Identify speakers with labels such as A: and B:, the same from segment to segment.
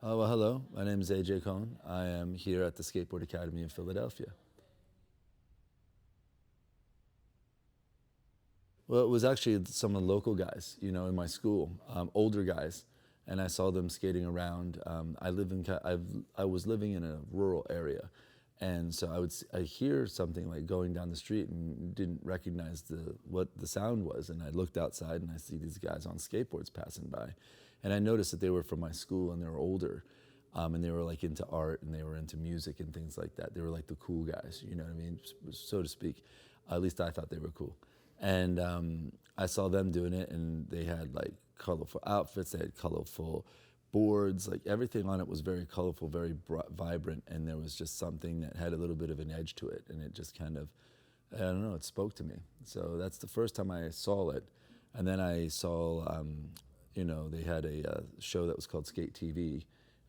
A: Well, hello. My name is AJ Kohn. I am here at the Skateboard Academy of Philadelphia. Well, it was actually some of the local guys, in my school, older guys, and I saw them skating around. I was living in a rural area, and so I hear something like going down the street and didn't recognize what the sound was, and I looked outside and I see these guys on skateboards passing by, and I noticed that they were from my school and they were older. And they were like into art and they were into music and things like that. They were like the cool guys, you know what I mean, so to speak. At least I thought they were cool. And I saw them doing it, and they had like colorful outfits. They had colorful boards. Like everything on it was very colorful, very vibrant, and there was just something that had a little bit of an edge to it, and it just kind of, I don't know, it spoke to me. So that's the first time I saw it, and then I saw, they had a show that was called Skate TV,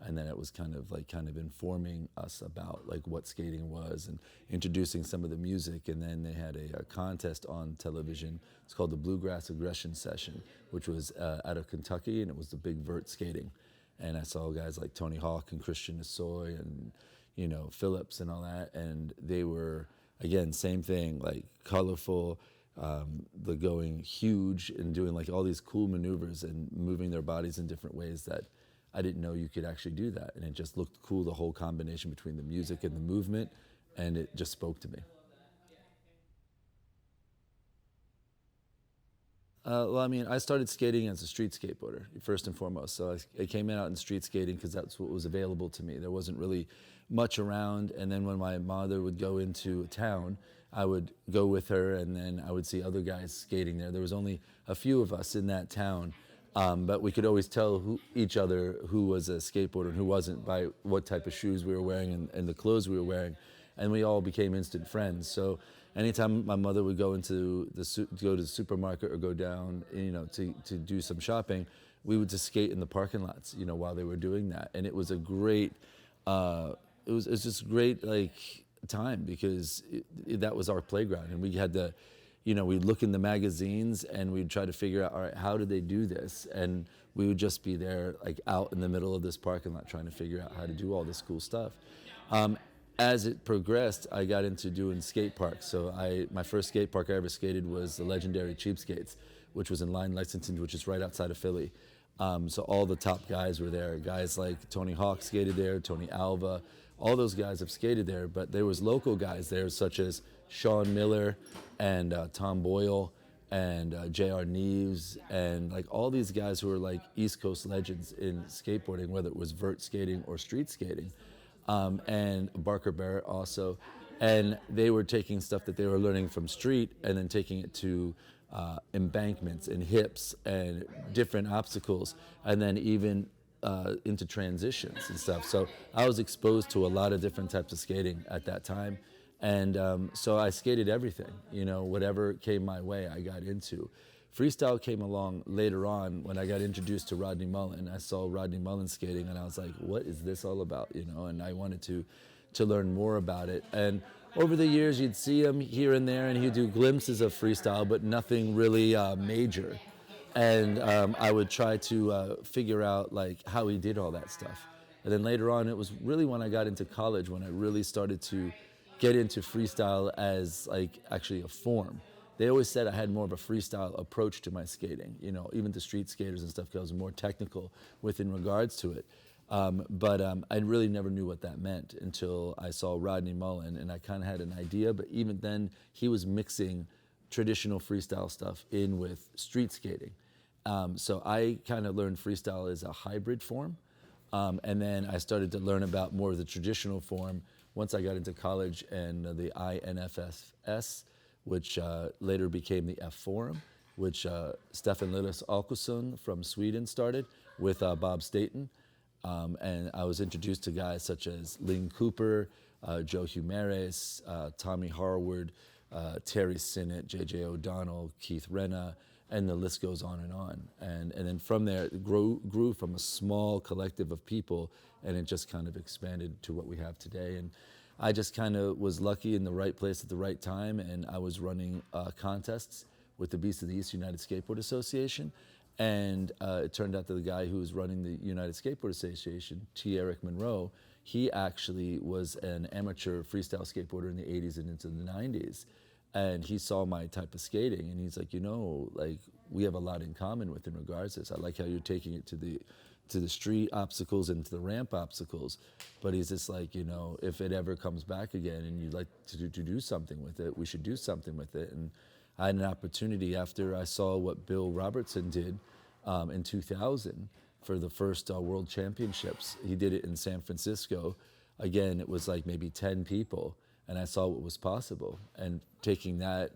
A: and then it was kind of informing us about like what skating was and introducing some of the music. And then they had a contest on television. It's called the Bluegrass Aggression Session, which was out of Kentucky, and it was the big vert skating. And I saw guys like Tony Hawk and Christian Hosoi and Phillips and all that, and they were, again, same thing, like colorful, the going huge and doing like all these cool maneuvers and moving their bodies in different ways that I didn't know you could actually do that. And it just looked cool, the whole combination between the music and the movement, and it just spoke to me. Well, I mean, I started skating as a street skateboarder, first and foremost. So I came in out in street skating because that's what was available to me. There wasn't really much around. And then when my mother would go into town, I would go with her, and then I would see other guys skating there. There was only a few of us in that town, but we could always tell each other who was a skateboarder and who wasn't by what type of shoes we were wearing and the clothes we were wearing. And we all became instant friends. So anytime my mother would go go to the supermarket or go down, to do some shopping, we would just skate in the parking lots, while they were doing that. And it was a great, it was just great like time because that was our playground, and we had to, we'd look in the magazines and we'd try to figure out, all right, how did they do this? And we would just be there like out in the middle of this parking lot trying to figure out how to do all this cool stuff. As it progressed, I got into doing skate parks. So my first skate park I ever skated was the legendary Cheapskates, which was in Lyme, Lexington, which is right outside of Philly. So all the top guys were there. Guys like Tony Hawk skated there, Tony Alva, all those guys have skated there. But there was local guys there, such as Sean Miller and Tom Boyle and J.R. Neves, and like all these guys who were like East Coast legends in skateboarding, whether it was vert skating or street skating. And Barker Barrett also, and they were taking stuff that they were learning from street and then taking it to embankments and hips and different obstacles, and then even into transitions and stuff. So I was exposed to a lot of different types of skating at that time, and so I skated everything, whatever came my way I got into. Freestyle came along later on when I got introduced to Rodney Mullen. I saw Rodney Mullen skating, and I was like, what is this all about, and I wanted to learn more about it. And over the years, you'd see him here and there, and he'd do glimpses of freestyle, but nothing really major. And I would try to figure out like how he did all that stuff. And then later on, it was really when I got into college when I really started to get into freestyle as like actually a form. They always said I had more of a freestyle approach to my skating, even to street skaters and stuff, because I was more technical in regards to it. But I really never knew what that meant until I saw Rodney Mullen, and I kind of had an idea, but even then he was mixing traditional freestyle stuff in with street skating. So I kind of learned freestyle as a hybrid form, and then I started to learn about more of the traditional form once I got into college and the INFS, which later became the F Forum, which Stefan Lillis Alkusson from Sweden started with Bob Staten. And I was introduced to guys such as Lynn Cooper, Joe Humares, Tommy Harward, Terry Sinnott, J.J. O'Donnell, Keith Renna, and the list goes on and on. And then from there, it grew from a small collective of people, and it just kind of expanded to what we have today. And I just kind of was lucky in the right place at the right time, and I was running contests with the Beast of the East United Skateboard Association, And it turned out that the guy who was running the United Skateboard Association, T. Eric Monroe, he actually was an amateur freestyle skateboarder in the 80s and into the 90s. And he saw my type of skating, and he's like, you know, like, we have a lot in common with in regards to this. I like how you're taking it to the street obstacles and to the ramp obstacles. But he's just like, you know, if it ever comes back again and you'd like to do something with it, we should do something with it. And I had an opportunity after I saw what Bill Robertson did in 2000 for the first World Championships. He did it in San Francisco. Again, it was like maybe 10 people, and I saw what was possible. And taking that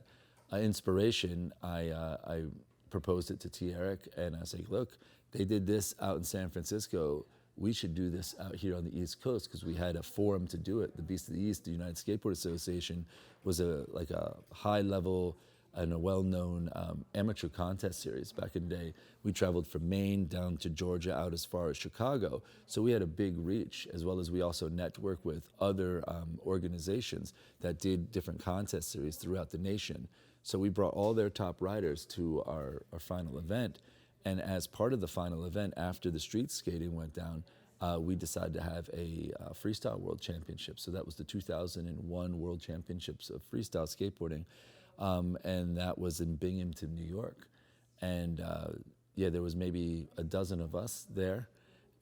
A: inspiration, I proposed it to T. Eric, and I was like, look, they did this out in San Francisco. We should do this out here on the East Coast, because we had a forum to do it. The Beast of the East, the United Skateboard Association, was like a high level and a well-known amateur contest series back in the day. We traveled from Maine down to Georgia, out as far as Chicago. So we had a big reach, as well as we also networked with other organizations that did different contest series throughout the nation. So we brought all their top riders to our final event. And as part of the final event, after the street skating went down, we decided to have a freestyle world championship. So that was the 2001 World Championships of Freestyle Skateboarding. And that was in Binghamton, New York. And yeah, there was maybe a dozen of us there,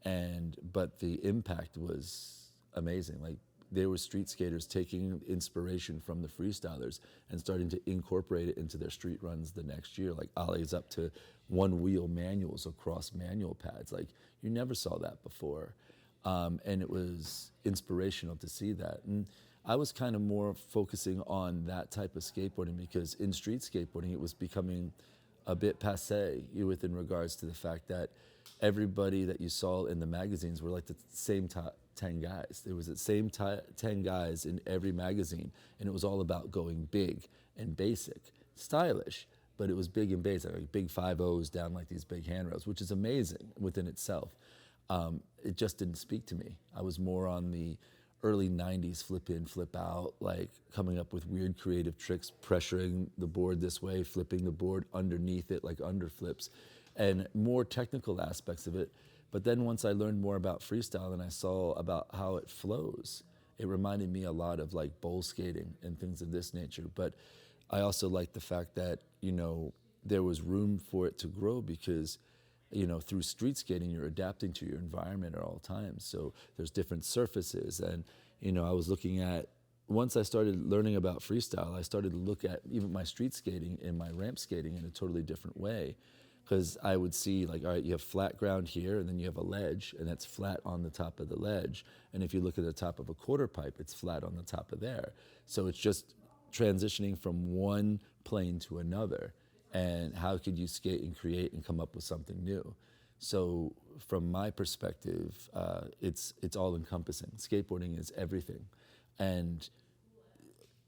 A: but the impact was amazing. Like, there were street skaters taking inspiration from the freestylers and starting to incorporate it into their street runs the next year, like ollies up to one-wheel manuals across manual pads. Like, you never saw that before. And it was inspirational to see that. And I was kind of more focusing on that type of skateboarding, because in street skateboarding, it was becoming a bit passé within regards to the fact that everybody that you saw in the magazines were like the same 10 guys. There was the same 10 guys in every magazine, and it was all about going big and basic, stylish, but it was big and basic, like big 5.0s down like these big handrails, which is amazing within itself. It just didn't speak to me. I was more on the early 90s flip in, flip out, like coming up with weird creative tricks, pressuring the board this way, flipping the board underneath it like underflips, and more technical aspects of it. But then once I learned more about freestyle and I saw about how it flows, it reminded me a lot of like bowl skating and things of this nature. But I also liked the fact that, you know, there was room for it to grow, because, you know, through street skating, you're adapting to your environment at all times. So there's different surfaces. And, you know, I was looking at, once I started learning about freestyle, I started to look at even my street skating and my ramp skating in a totally different way. Because I would see, like, all right, you have flat ground here, and then you have a ledge, and that's flat on the top of the ledge. And if you look at the top of a quarter pipe, it's flat on the top of there. So it's just transitioning from one plane to another. And how could you skate and create and come up with something new? So from my perspective, it's all encompassing. Skateboarding is everything. And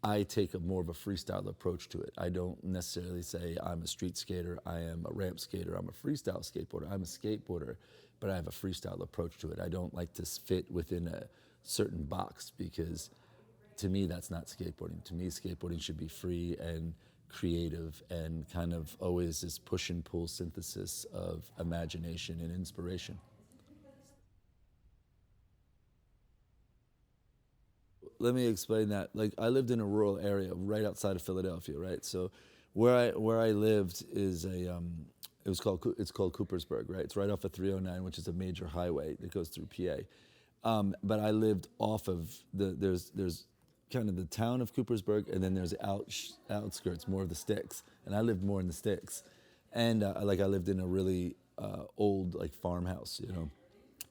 A: I take a more of a freestyle approach to it. I don't necessarily say I'm a street skater, I am a ramp skater, I'm a freestyle skateboarder. I'm a skateboarder, but I have a freestyle approach to it. I don't like to fit within a certain box, because to me, that's not skateboarding. To me, skateboarding should be free and creative and kind of always this push and pull synthesis of imagination and inspiration. Let me explain that. Like, I lived in a rural area right outside of Philadelphia, right? So where I lived is it's called Coopersburg, right? It's right off of 309, which is a major highway that goes through PA. But I lived off of there's kind of the town of Coopersburg, and then there's outskirts, more of the sticks, and I lived more in the sticks. And I lived in a really old like farmhouse, you know.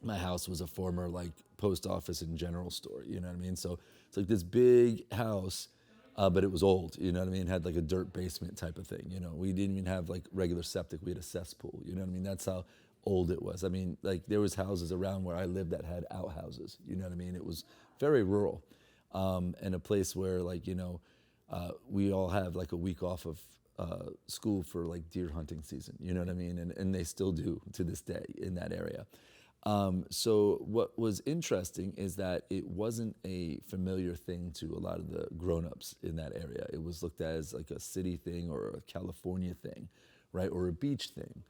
A: My house was a former like post office and general store, you know what I mean? So it's like this big house, but it was old, you know what I mean? It had like a dirt basement type of thing, you know. We didn't even have like regular septic, we had a cesspool, you know what I mean? That's how old it was. I mean, like, there was houses around where I lived that had outhouses, you know what I mean? It was very rural, and a place where, like, you know, we all have like a week off of school for like deer hunting season, you know what I mean? And they still do to this day in that area. So what was interesting is that it wasn't a familiar thing to a lot of the grown-ups in that area. It was looked at as like a city thing or a California thing, right? Or a beach thing.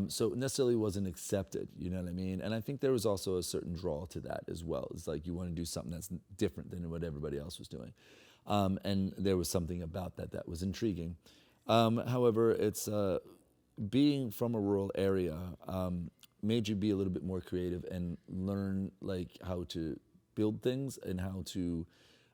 A: So it necessarily wasn't accepted, you know what I mean? And I think there was also a certain draw to that as well. It's like you want to do something that's different than what everybody else was doing. And there was something about that that was intriguing. However, it's being from a rural area made you be a little bit more creative and learn like how to build things and how to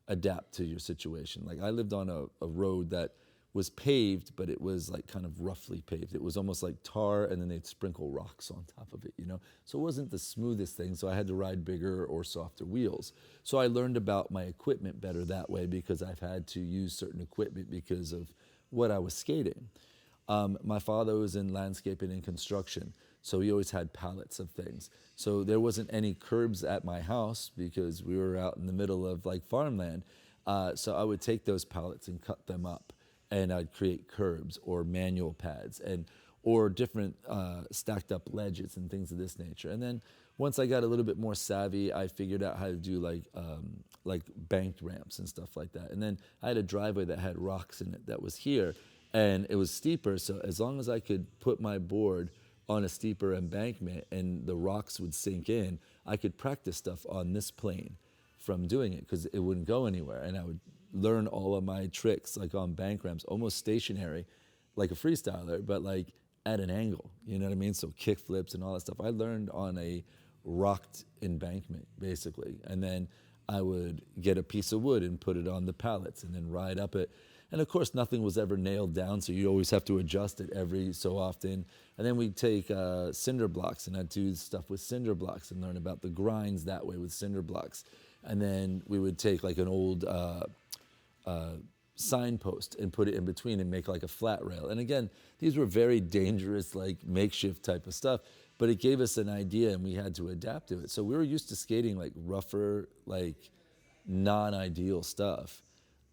A: adapt to your situation. Like I lived on a road that was paved, but it was like kind of roughly paved. It was almost like tar, and then they'd sprinkle rocks on top of it, you know? So it wasn't the smoothest thing, so I had to ride bigger or softer wheels. So I learned about my equipment better that way because I've had to use certain equipment because of what I was skating. My father was in landscaping and construction, so he always had pallets of things. So there wasn't any curbs at my house because we were out in the middle of like farmland. So I would take those pallets and cut them up, and I'd create curbs or manual pads or different stacked up ledges and things of this nature. And then once I got a little bit more savvy, I figured out how to do like banked ramps and stuff like that. And then I had a driveway that had rocks in it that was here, and it was steeper. So as long as I could put my board on a steeper embankment and the rocks would sink in, I could practice stuff on this plane from doing it because it wouldn't go anywhere. And I would learn all of my tricks like on bank ramps, almost stationary, like a freestyler, but like at an angle, you know what I mean? So kick flips and all that stuff. I learned on a rocked embankment, basically. And then I would get a piece of wood and put it on the pallets and then ride up it. And of course, nothing was ever nailed down, so you always have to adjust it every so often. And then we'd take cinder blocks, and I'd do stuff with cinder blocks and learn about the grinds that way with cinder blocks. And then we would take like an old signpost and put it in between and make like a flat rail. And again, these were very dangerous, like makeshift type of stuff, but it gave us an idea and we had to adapt to it. So we were used to skating like rougher, like non-ideal stuff.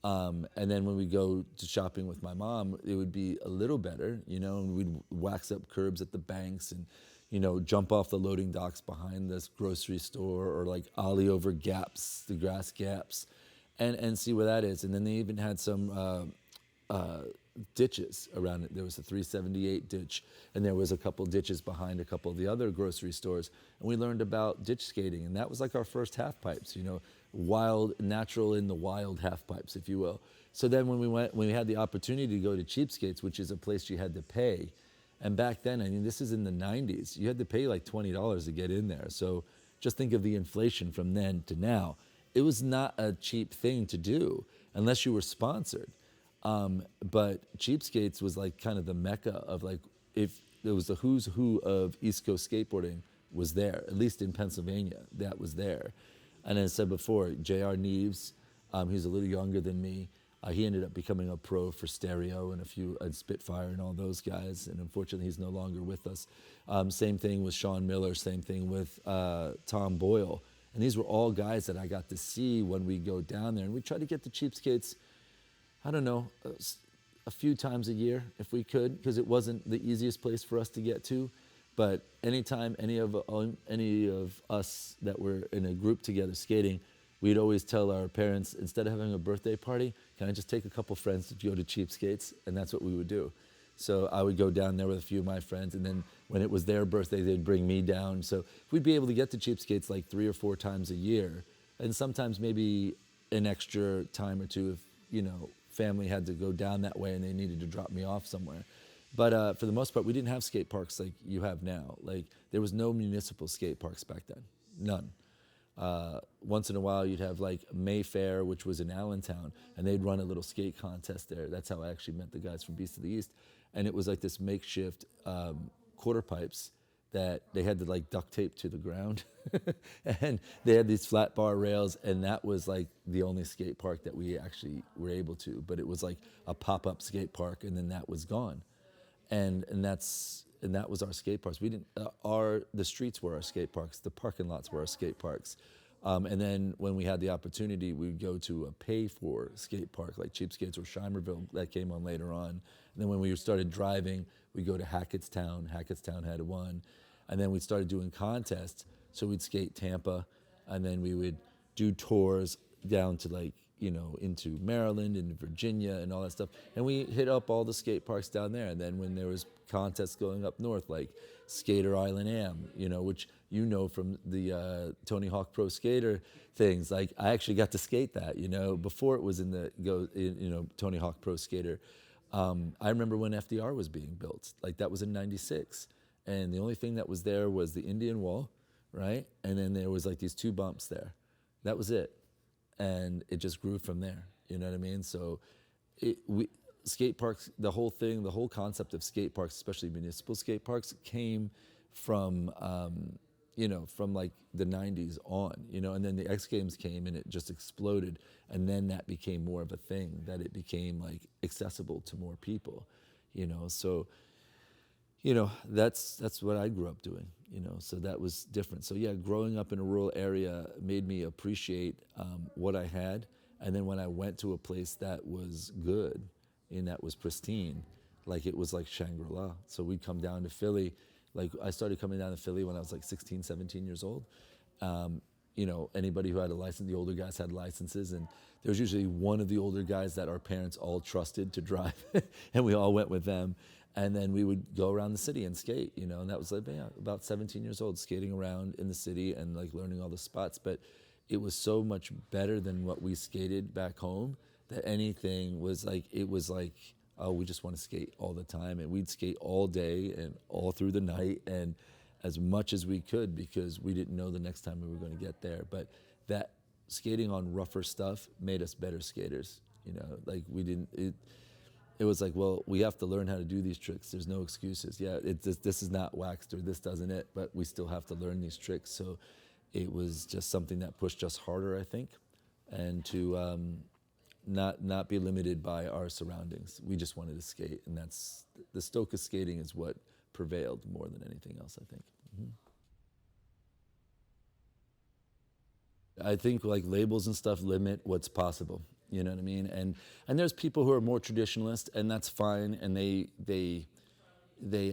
A: And then when we go to shopping with my mom, it would be a little better, you know, and we'd wax up curbs at the banks and, you know, jump off the loading docks behind this grocery store or like ollie over gaps, the grass gaps, and see where that is. And then they even had some ditches around it. There was a 378 ditch, and there was a couple ditches behind a couple of the other grocery stores. And we learned about ditch skating, and that was like our first half pipes, you know, wild, natural in the wild half pipes, if you will. So then when we had the opportunity to go to Cheapskates, which is a place you had to pay, and back then, I mean, this is in the 90s, you had to pay like $20 to get in there. So just think of the inflation from then to now. It was not a cheap thing to do unless you were sponsored. But Cheapskates was like kind of the mecca of like, if there was the who's who of East Coast skateboarding was there, at least in Pennsylvania, that was there. And as I said before, J.R. Neves, he's a little younger than me. He ended up becoming a pro for Stereo and Spitfire and all those guys. And unfortunately, he's no longer with us. Same thing with Sean Miller, same thing with Tom Boyle. And these were all guys that I got to see when we go down there. And we try to get the Cheapskates, I don't know, a few times a year if we could, because it wasn't the easiest place for us to get to. But anytime any of us that were in a group together skating, we'd always tell our parents, instead of having a birthday party, can I just take a couple friends to go to Cheapskates? And that's what we would do. So I would go down there with a few of my friends, and then when it was their birthday, they'd bring me down. So we'd be able to get to Cheapskates like 3 or 4 times a year, and sometimes maybe an extra time or two if, you know, family had to go down that way and they needed to drop me off somewhere. But for the most part, we didn't have skate parks like you have now. Like, there was no municipal skate parks back then, none. Once in a while, you'd have like Mayfair, which was in Allentown, and they'd run a little skate contest there. That's how I actually met the guys from Beast of the East. And it was like this makeshift quarter pipes that they had to like duct tape to the ground. And they had these flat bar rails, and that was like the only skate park that we actually were able to. But it was like a pop-up skate park, and then that was gone. And that was our skate parks. We didn't. The streets were our skate parks. The parking lots were our skate parks. And then when we had the opportunity, we would go to a pay-for skate park like Cheapskates or Shimerville that came on later on. And then when we started driving, we'd go to Hackettstown. Hackettstown had one. And then we started doing contests. So we'd skate Tampa, and then we would do tours down to like, into Maryland and Virginia and all that stuff. And we hit up all the skate parks down there. And then when there was contests going up north, like Skater Island Am, which from the Tony Hawk Pro Skater things, like I actually got to skate that, before it was in the Tony Hawk Pro Skater. I remember when FDR was being built, like that was in '96. And the only thing that was there was the Indian Wall, right? And then there was like these 2 bumps there. That was it. And it just grew from there, you know what I mean? So skate parks, the whole concept of skate parks, especially municipal skate parks, came from, from like the 90s on, and then the X Games came and it just exploded. And then that became more of a thing, that it became like accessible to more people, so, that's what I grew up doing, so that was different. So yeah, growing up in a rural area made me appreciate what I had. And then when I went to a place that was good and that was pristine, like it was like Shangri-La. So we'd come down to Philly. Like I started coming down to Philly when I was like 16, 17 years old. Anybody who had a license, the older guys had licenses, and there was usually one of the older guys that our parents all trusted to drive, and we all went with them. And then we would go around the city and skate, and that was like about 17 years old, skating around in the city and like learning all the spots. But it was so much better than what we skated back home that anything was like, oh, we just want to skate all the time. And we'd skate all day and all through the night and as much as we could, because we didn't know the next time we were going to get there. But that skating on rougher stuff made us better skaters, like it was like, well, we have to learn how to do these tricks. There's no excuses. Yeah, this is not waxed or this doesn't it, but we still have to learn these tricks. So it was just something that pushed us harder, I think, and to not be limited by our surroundings. We just wanted to skate, and that's the stoke of skating is what prevailed more than anything else, I think. I think like labels and stuff limit what's possible. You know what I mean? And there's people who are more traditionalist, and that's fine, and they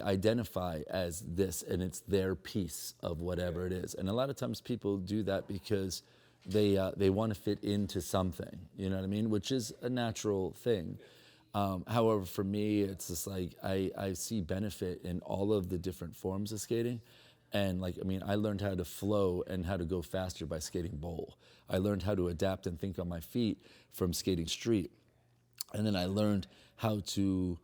A: identify as this, and it's their piece of whatever it is. And a lot of times people do that because they want to fit into something. You know what I mean? Which is a natural thing. However, for me, it's just like I see benefit in all of the different forms of skating. And I learned how to flow and how to go faster by skating bowl. I learned how to adapt and think on my feet from skating street. And then I learned how to,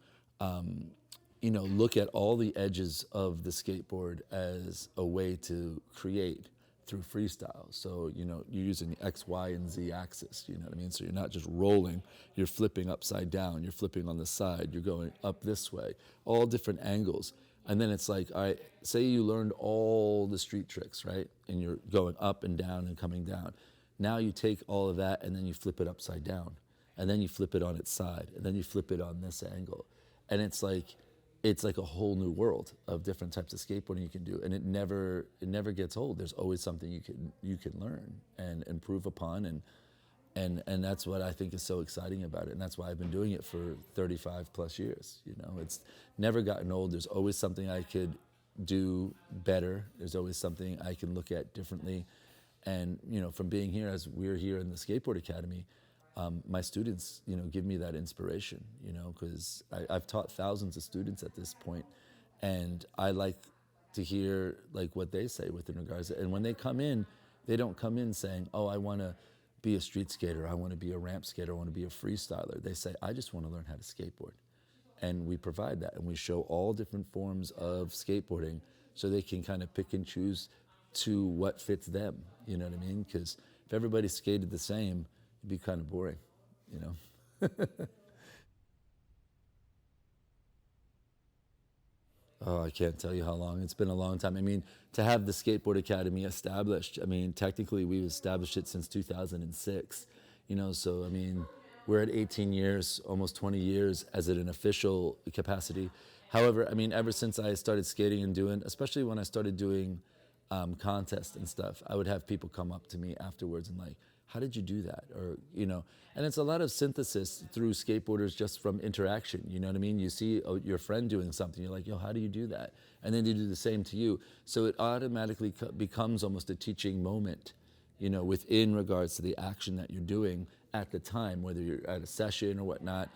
A: look at all the edges of the skateboard as a way to create through freestyle. So, you're using the X, Y, and Z axis, you know what I mean? So you're not just rolling, you're flipping upside down, you're flipping on the side, you're going up this way, all different angles. And then it's like, all right, say you learned all the street tricks, right? And you're going up and down and coming down. Now you take all of that and then you flip it upside down. And then you flip it on its side. And then you flip it on this angle. And it's like a whole new world of different types of skateboarding you can do. And it never gets old. There's always something you can learn and improve upon. And that's what I think is so exciting about it. And that's why I've been doing it for 35 plus years. It's never gotten old. There's always something I could do better. There's always something I can look at differently. And, from being here, as we're here in the Skateboard Academy, my students, give me that inspiration, because I've taught thousands of students at this point. And I like to hear what they say within regards to, and when they come in, they don't come in saying, oh, I want to be a street skater, I want to be a ramp skater, I want to be a freestyler. They say, I just want to learn how to skateboard. And we provide that, and we show all different forms of skateboarding so they can kind of pick and choose to what fits them, you know what I mean? Because if everybody skated the same, it'd be kind of boring, Oh, I can't tell you how long. It's been a long time. To have the Skateboard Academy established, technically we've established it since 2006, so we're at 18 years, almost 20 years as an official capacity. However, ever since I started skating and especially when I started doing contests and stuff, I would have people come up to me afterwards and like, how did you do that? Or, and it's a lot of synthesis through skateboarders just from interaction, you know what I mean? You see your friend doing something, you're like, yo, how do you do that? And then they do the same to you. So it automatically becomes almost a teaching moment, within regards to the action that you're doing at the time, whether you're at a session or whatnot.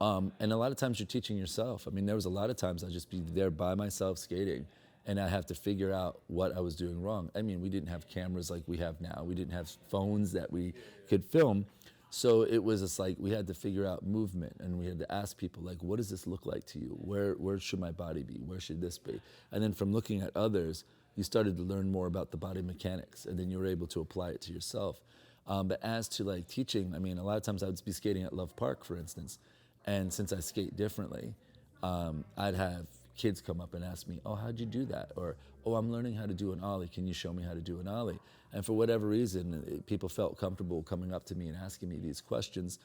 A: And a lot of times you're teaching yourself. I mean, there was a lot of times I'd just be there by myself skating, and I have to figure out what I was doing wrong. I mean, we didn't have cameras like we have now. We didn't have phones that we could film. So it was just like we had to figure out movement, and we had to ask people, like, what does this look like to you? Where should my body be? Where should this be? And then from looking at others, you started to learn more about the body mechanics, and then you were able to apply it to yourself. But as to like teaching, I mean, a lot of times I would be skating at Love Park, for instance, and since I skate differently, I'd have kids come up and ask me, oh, how'd you do that? Or, oh, I'm learning how to do an ollie. Can you show me how to do an ollie? And for whatever reason, people felt comfortable coming up to me and asking me these questions.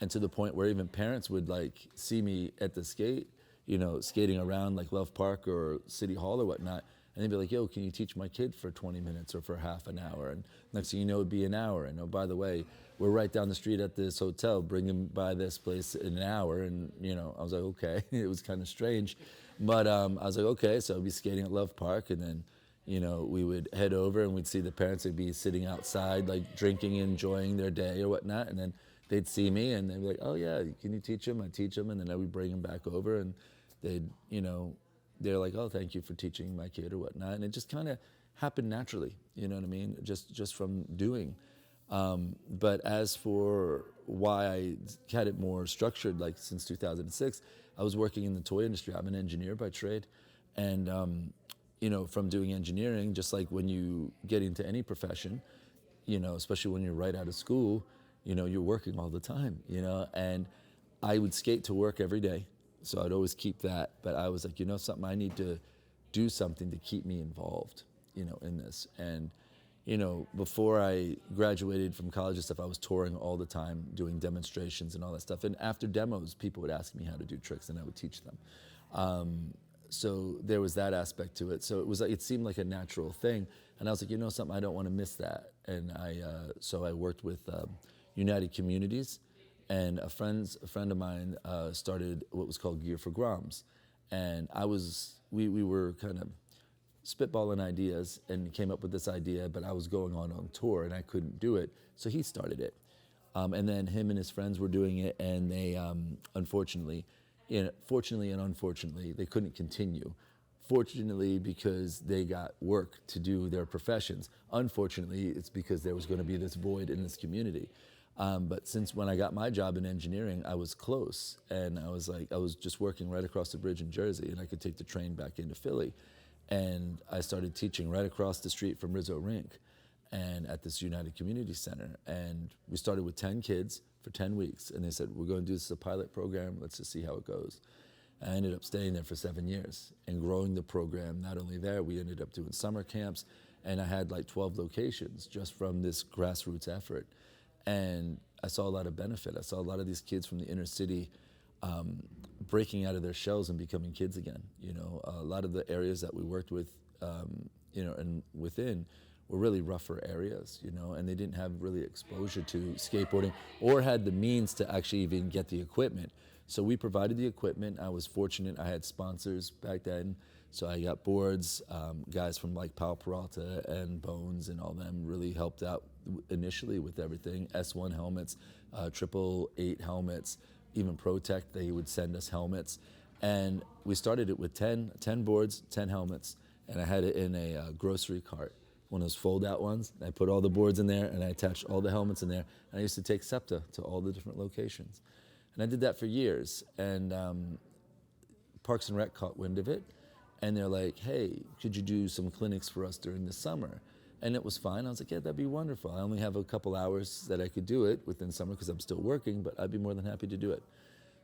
A: And to the point where even parents would like see me at the skate, skating around like Love Park or City Hall or whatnot. And they'd be like, yo, can you teach my kid for 20 minutes or for half an hour? And next thing you know, it'd be an hour. And oh, by the way, we're right down the street at this hotel. Bring him by this place in an hour. And, I was like, okay. It was kind of strange. But I was like, okay. So I'd be skating at Love Park. And then, we would head over and we'd see the parents would be sitting outside, like drinking, enjoying their day or whatnot. And then they'd see me and they'd be like, oh, yeah, can you teach them? I'd teach them. And then I would bring them back over and they'd, they're like, oh, thank you for teaching my kid or whatnot. And it just kind of happened naturally, you know what I mean? Just from doing. But as for why I had it more structured, like since 2006, I was working in the toy industry. I'm an engineer by trade. And, from doing engineering, just like when you get into any profession, especially when you're right out of school, you're working all the time, and I would skate to work every day. So I'd always keep that, but I was like, something, I need to do something to keep me involved, in this. And, before I graduated from college and stuff, I was touring all the time, doing demonstrations and all that stuff. And after demos, people would ask me how to do tricks and I would teach them. So there was that aspect to it. So it was like, it seemed like a natural thing. And I was like, something, I don't want to miss that. And so I worked with United Communities. And a friend of mine started what was called Gear for Groms. And we were kind of spitballing ideas and came up with this idea, but I was going on tour and I couldn't do it. So he started it. And then him and his friends were doing it, and they, fortunately and unfortunately, they couldn't continue. Fortunately, because they got work to do their professions. Unfortunately, it's because there was going to be this void in this community. But since when I got my job in engineering, I was close, and I was just working right across the bridge in Jersey, and I could take the train back into Philly. And I started teaching right across the street from Rizzo Rink and at this United Community Center. And we started with 10 kids for 10 weeks. And they said, we're going to do this as a pilot program. Let's just see how it goes. I ended up staying there for 7 years and growing the program. Not only there, we ended up doing summer camps. And I had like 12 locations just from this grassroots effort. And I saw a lot of benefit. I saw a lot of these kids from the inner city breaking out of their shells and becoming kids again. A lot of the areas that we worked with, and within were really rougher areas, and they didn't have really exposure to skateboarding or had the means to actually even get the equipment. So we provided the equipment. I was fortunate. I had sponsors back then. So I got boards, guys from like Pal Peralta and Bones and all them really helped out initially with everything. S1 helmets, 888 helmets, even ProTech, they would send us helmets. And we started it with 10 boards, 10 helmets, and I had it in a grocery cart, one of those fold-out ones. I put all the boards in there, and I attached all the helmets in there, and I used to take SEPTA to all the different locations. And I did that for years, and Parks and Rec caught wind of it, and they're like, hey, could you do some clinics for us during the summer? And it was fine. I was like, yeah, that'd be wonderful. I only have a couple hours that I could do it within summer because I'm still working, but I'd be more than happy to do it.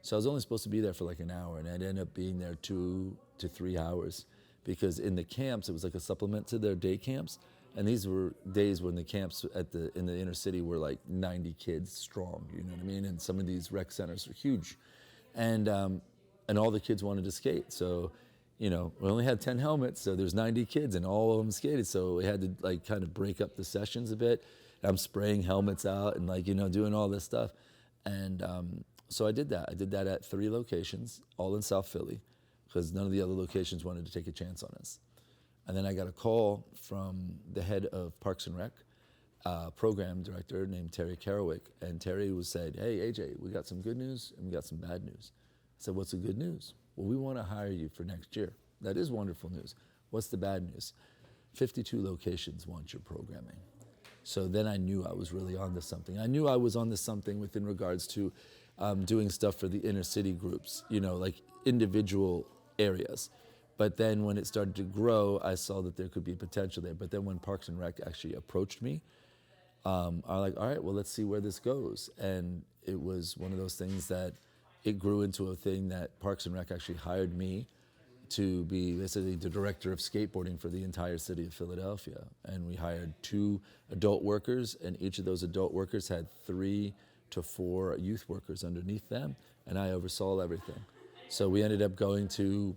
A: So I was only supposed to be there for like an hour, and I'd end up being there 2 to 3 hours because in the camps, it was like a supplement to their day camps. And these were days when the camps in the inner city were like 90 kids strong, you know what I mean? And some of these rec centers are huge. And all the kids wanted to skate. So, we only had 10 helmets, so there's 90 kids and all of them skated. So we had to like kind of break up the sessions a bit. I'm spraying helmets out and like, doing all this stuff. And so I did that. I did that at 3 locations, all in South Philly, because none of the other locations wanted to take a chance on us. And then I got a call from the head of Parks and Rec program director named Terry Kerouic, and Terry was said, "Hey AJ, we got some good news and we got some bad news." I said, "What's the good news?" "Well, we want to hire you for next year." "That is wonderful news." "What's the bad news?" 52 locations want your programming. So then I knew I was really onto something. I knew I was onto something within regards to doing stuff for the inner city groups, like individual areas. But then when it started to grow, I saw that there could be potential there. But then when Parks and Rec actually approached me, I was like, all right, well, let's see where this goes. And it was one of those things that it grew into a thing that Parks and Rec actually hired me to be basically the director of skateboarding for the entire city of Philadelphia. And we hired 2 adult workers, and each of those adult workers had 3 to 4 youth workers underneath them, and I oversaw everything. So we ended up going to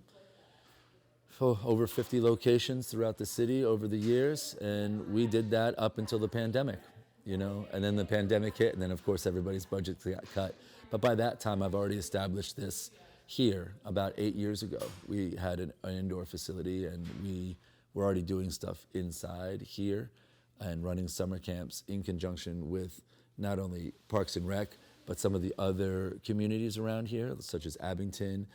A: over 50 locations throughout the city over the years, and we did that up until the pandemic, and then the pandemic hit, and then of course everybody's budgets got cut. But by that time, I've already established this here about 8 years ago. We had an indoor facility, and we were already doing stuff inside here and running summer camps in conjunction with not only Parks and Rec, but some of the other communities around here, such as Abington.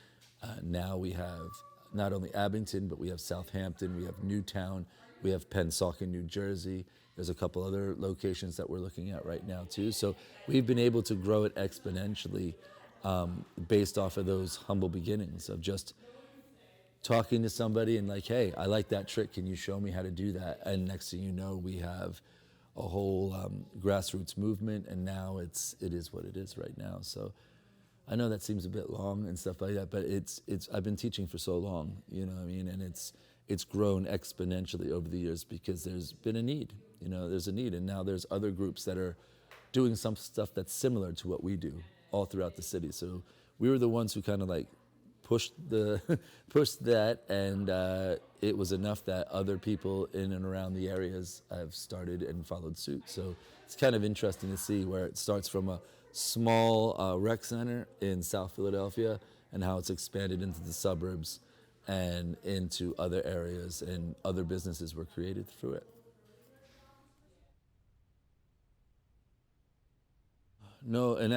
A: Now we have not only Abington, but we have Southampton, we have Newtown, we have Pennsauken, New Jersey. There's a couple other locations that we're looking at right now too. So we've been able to grow it exponentially based off of those humble beginnings of just talking to somebody and like, hey, I like that trick, can you show me how to do that? And next thing you know, we have a whole grassroots movement, and now it is what it is right now. So I know that seems a bit long and stuff like that, but it's I've been teaching for so long, and it's grown exponentially over the years because there's been a need, there's a need, and now there's other groups that are doing some stuff that's similar to what we do all throughout the city. So we were the ones who kind of like pushed that, and it was enough that other people in and around the areas have started and followed suit. So it's kind of interesting to see where it starts from a small rec center in South Philadelphia and how it's expanded into the suburbs and into other areas, and other businesses were created through it. No, in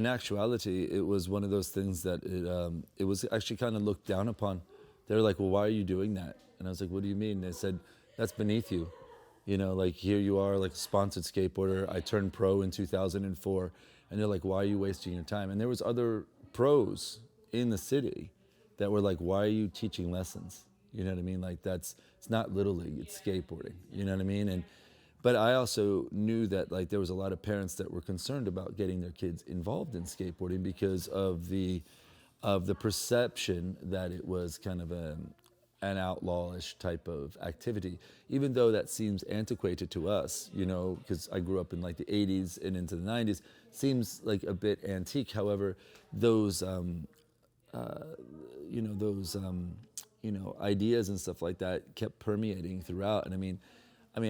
A: actuality, it was one of those things that it was actually kind of looked down upon. They were like, well, why are you doing that? And I was like, what do you mean? They said, that's beneath you. Like here you are, like a sponsored skateboarder. I turned pro in 2004. And they're like, why are you wasting your time? And there was other pros in the city that were like, why are you teaching lessons? You know what I mean? Like it's not Little League, it's skateboarding. You know what I mean? But I also knew that like there was a lot of parents that were concerned about getting their kids involved in skateboarding because of the perception that it was kind of an outlawish type of activity, even though that seems antiquated to us, because I grew up in like the 80s and into the 90s, seems like a bit antique. However, those ideas and stuff like that kept permeating throughout. And I mean,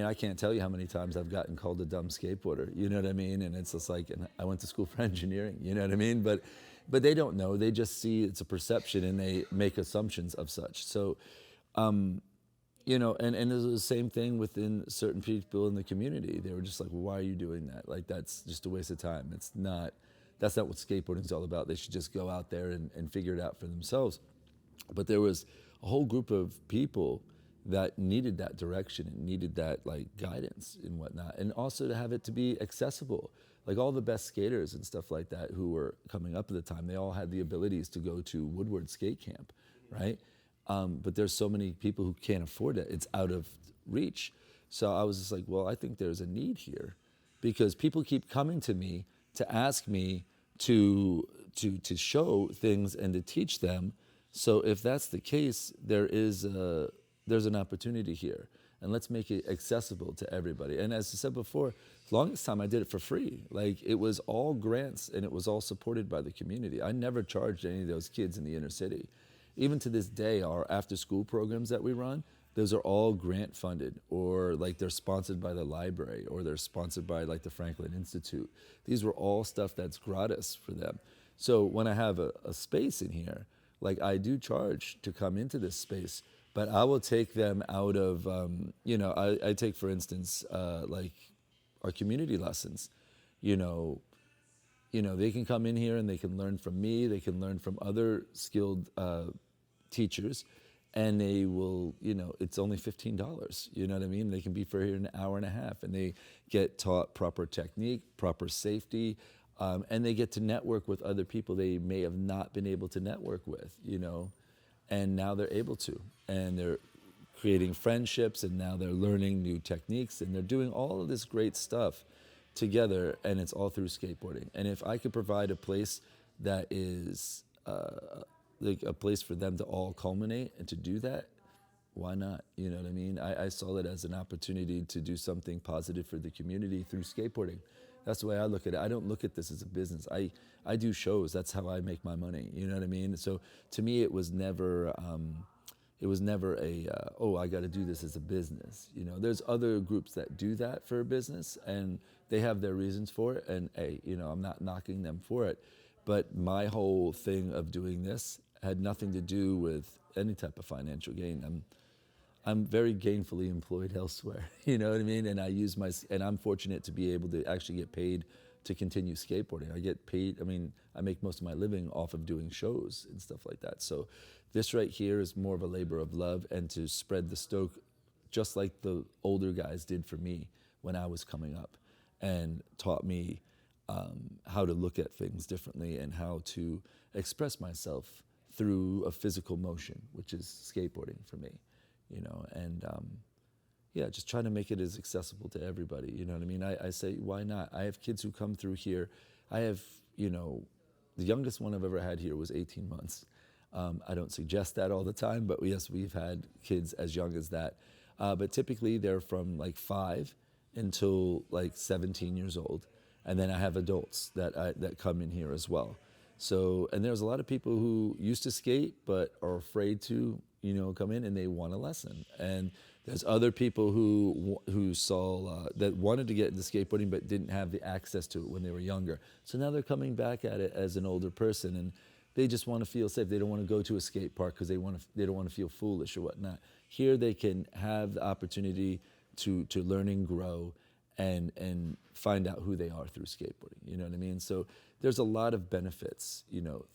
A: I can't tell you how many times I've gotten called a dumb skateboarder, you know what I mean? And it's just like, and I went to school for engineering, you know what I mean? But they don't know, they just see it's a perception and they make assumptions of such. So, and it was the same thing within certain people in the community. They were just like, well, why are you doing that? Like, that's just a waste of time. That's not what skateboarding is all about. They should just go out there and figure it out for themselves. But there was a whole group of people that needed that direction and needed that like guidance and whatnot, and also to have it to be accessible. Like all the best skaters and stuff like that who were coming up at the time, they all had the abilities to go to Woodward Skate Camp, right? But there's so many people who can't afford it. It's out of reach. So I was just like, well, I think there's a need here, because people keep coming to me to ask me to show things and to teach them. So if that's the case, there's an opportunity here, and let's make it accessible to everybody. And as I said before, the longest time I did it for free. Like it was all grants and it was all supported by the community. I never charged any of those kids in the inner city. Even to this day, our after school programs that we run, those are all grant funded, or like they're sponsored by the library, or they're sponsored by like the Franklin Institute. These were all stuff that's gratis for them. So when I have a space in here, like I do charge to come into this space, but I will take them out of, I take, for instance, like our community lessons. You know, they can come in here and they can learn from me. They can learn from other skilled teachers, and they will, it's only $15. You know what I mean? They can be for here an hour and a half, and they get taught proper technique, proper safety, and they get to network with other people they may have not been able to network with, and now they're able to, and they're creating friendships, and now they're learning new techniques, and they're doing all of this great stuff together, and it's all through skateboarding. And if I could provide a place that is like a place for them to all culminate and to do that, why not? You know what I mean? I saw it as an opportunity to do something positive for the community through skateboarding. That's the way I look at it. I don't look at this as a business. I do shows. That's how I make my money. You know what I mean? So to me, it was never oh, I got to do this as a business. There's other groups that do that for a business, and they have their reasons for it. And hey, I'm not knocking them for it. But my whole thing of doing this had nothing to do with any type of financial gain. I'm very gainfully employed elsewhere. You know what I mean? And and I'm fortunate to be able to actually get paid to continue skateboarding. I get paid, I make most of my living off of doing shows and stuff like that. So this right here is more of a labor of love, and to spread the stoke, just like the older guys did for me when I was coming up, and taught me how to look at things differently and how to express myself through a physical motion, which is skateboarding for me, and yeah, just trying to make it as accessible to everybody. You know what I mean? I say, why not? I have kids who come through here. I have, the youngest one I've ever had here was 18 months. I don't suggest that all the time, but yes, we've had kids as young as that. But typically they're from like 5 until like 17 years old. And then I have adults that come in here as well. So, and there's a lot of people who used to skate but are afraid to, come in, and they want a lesson. And there's other people who saw that wanted to get into skateboarding but didn't have the access to it when they were younger. So now they're coming back at it as an older person, and they just want to feel safe. They don't want to go to a skate park because they don't want to feel foolish or whatnot. Here they can have the opportunity to learn and grow and find out who they are through skateboarding. You know what I mean? So there's a lot of benefits,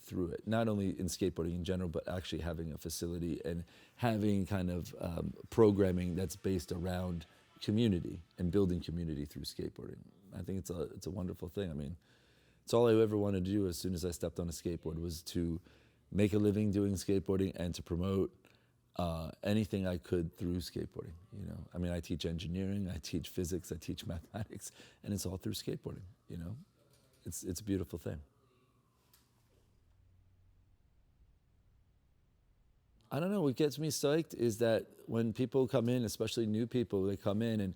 A: through it. Not only in skateboarding in general, but actually having a facility and having kind of programming that's based around community and building community through skateboarding. I think it's a wonderful thing. It's all I ever wanted to do as soon as I stepped on a skateboard, was to make a living doing skateboarding and to promote anything I could through skateboarding. I teach engineering, I teach physics, I teach mathematics, and it's all through skateboarding. It's a beautiful thing. I don't know, what gets me psyched is that when people come in, especially new people, they come in and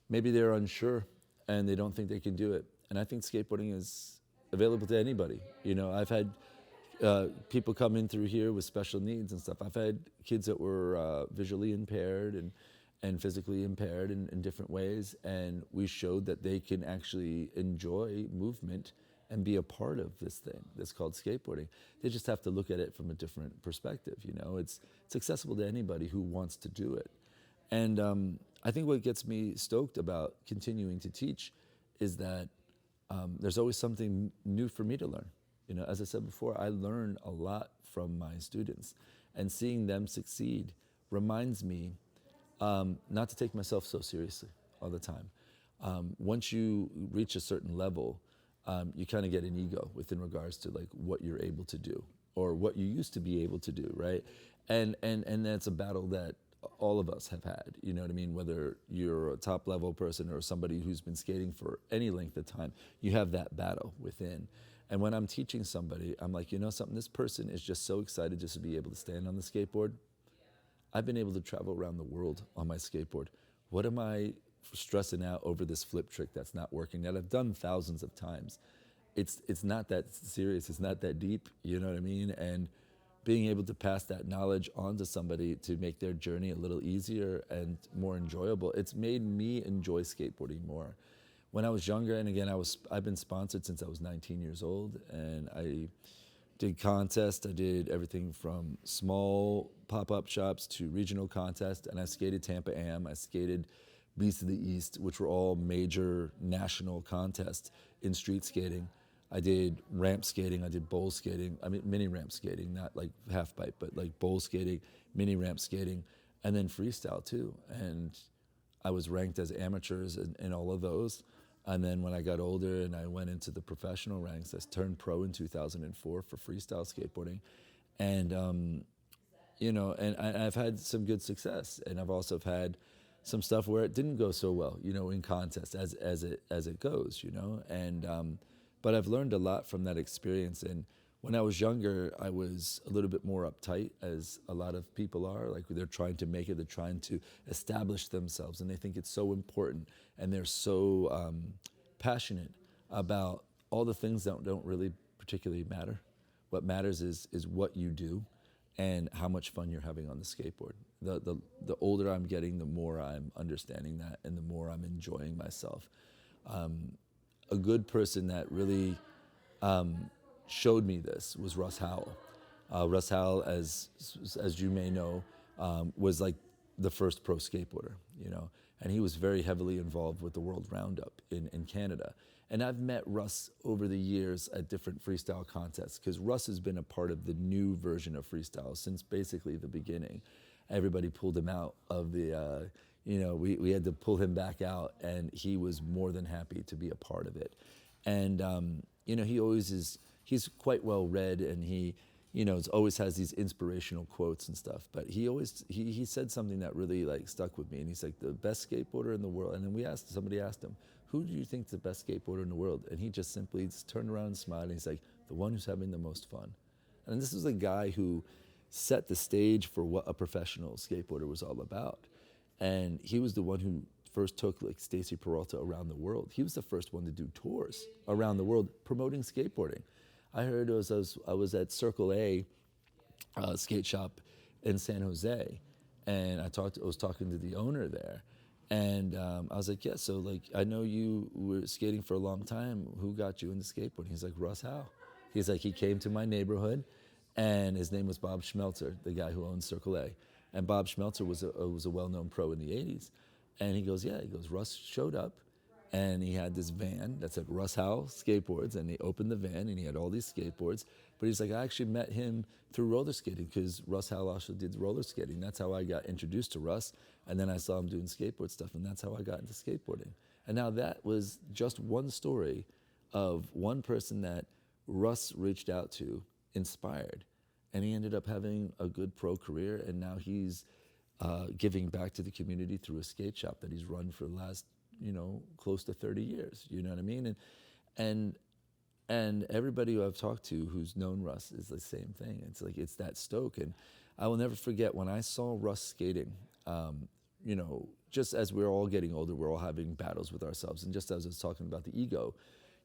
A: maybe they're unsure and they don't think they can do it. And I think skateboarding is available to anybody. I've had people come in through here with special needs and stuff. I've had kids that were visually impaired and physically impaired in different ways, and we showed that they can actually enjoy movement and be a part of this thing that's called skateboarding. They just have to look at it from a different perspective. It's accessible to anybody who wants to do it. And I think what gets me stoked about continuing to teach is that there's always something new for me to learn. As I said before, I learn a lot from my students, and seeing them succeed reminds me not to take myself so seriously all the time. Once you reach a certain level, you kind of get an ego within regards to like what you're able to do or what you used to be able to do, right? And that's a battle that all of us have had, you know what I mean? Whether you're a top level person or somebody who's been skating for any length of time, you have that battle within. And when I'm teaching somebody, I'm like, something, this person is just so excited just to be able to stand on the skateboard. I've been able to travel around the world on my skateboard. What am I stressing out over this flip trick that's not working, that I've done thousands of times? It's not that serious, it's not that deep, you know what I mean? And being able to pass that knowledge on to somebody to make their journey a little easier and more enjoyable, it's made me enjoy skateboarding more. When I was younger, and again, I've been sponsored since I was 19 years old, and I did contests. I did everything from small pop-up shops to regional contests, and I skated Tampa Am. I skated Beast of the East, which were all major national contests in street skating. I did ramp skating, I did bowl skating, I mean mini ramp skating, not like half pipe, but like bowl skating, mini ramp skating, and then freestyle too. And I was ranked as amateurs in all of those. And then when I got older and I went into the professional ranks, I turned pro in 2004 for freestyle skateboarding. And, you know, and I've had some good success. And I've also had some stuff where it didn't go so well, you know, in contests as it goes, you know. And, but I've learned a lot from that experience. And when I was younger, I was a little bit more uptight, as a lot of people are. Like, they're trying to make it, they're trying to establish themselves, and they think it's so important, and they're so passionate about all the things that don't really particularly matter. What matters is what you do and how much fun you're having on the skateboard. The older I'm getting, the more I'm understanding that, and the more I'm enjoying myself. A good person that really showed me this was Russ Howell. Russ Howell, as you may know, was like the first pro skateboarder, you know, and he was very heavily involved with the World Roundup in Canada. And I've met Russ over the years at different freestyle contests, because Russ has been a part of the new version of freestyle since basically the beginning. Everybody pulled him out of the, you know, we had to pull him back out, and he was more than happy to be a part of it. And, you know, he always is, he's quite well read, and he, you know, always has these inspirational quotes and stuff. But he always, he said something that really like stuck with me. And he's like, the best skateboarder in the world. And then somebody asked him, who do you think is the best skateboarder in the world? And he just simply turned around and smiled, and he's like, the one who's having the most fun. And this is a guy who set the stage for what a professional skateboarder was all about. And he was the one who first took like Stacy Peralta around the world. He was the first one to do tours around the world promoting skateboarding. I heard I was at Circle A skate shop in San Jose, and I was talking to the owner there, and I was like, yeah, so like, I know you were skating for a long time. Who got you into skateboarding? He's like, Russ Howell. He's like, he came to my neighborhood, and his name was Bob Schmelzer, the guy who owns Circle A. And Bob Schmelzer was a well-known pro in the 80s. And he goes, yeah, Russ showed up, and he had this van that said Russ Howell Skateboards, and he opened the van, and he had all these skateboards. But he's like, I actually met him through roller skating, because Russ Howell also did roller skating. That's how I got introduced to Russ, and then I saw him doing skateboard stuff, and that's how I got into skateboarding. And now that was just one story of one person that Russ reached out to, inspired, and he ended up having a good pro career, and now he's giving back to the community through a skate shop that he's run for the last, you know, close to 30 years. You know what I mean? And everybody who I've talked to who's known Russ is the same thing. It's like, it's that stoke. And I will never forget when I saw Russ skating, you know, just as we're all getting older, we're all having battles with ourselves. And just as I was talking about the ego,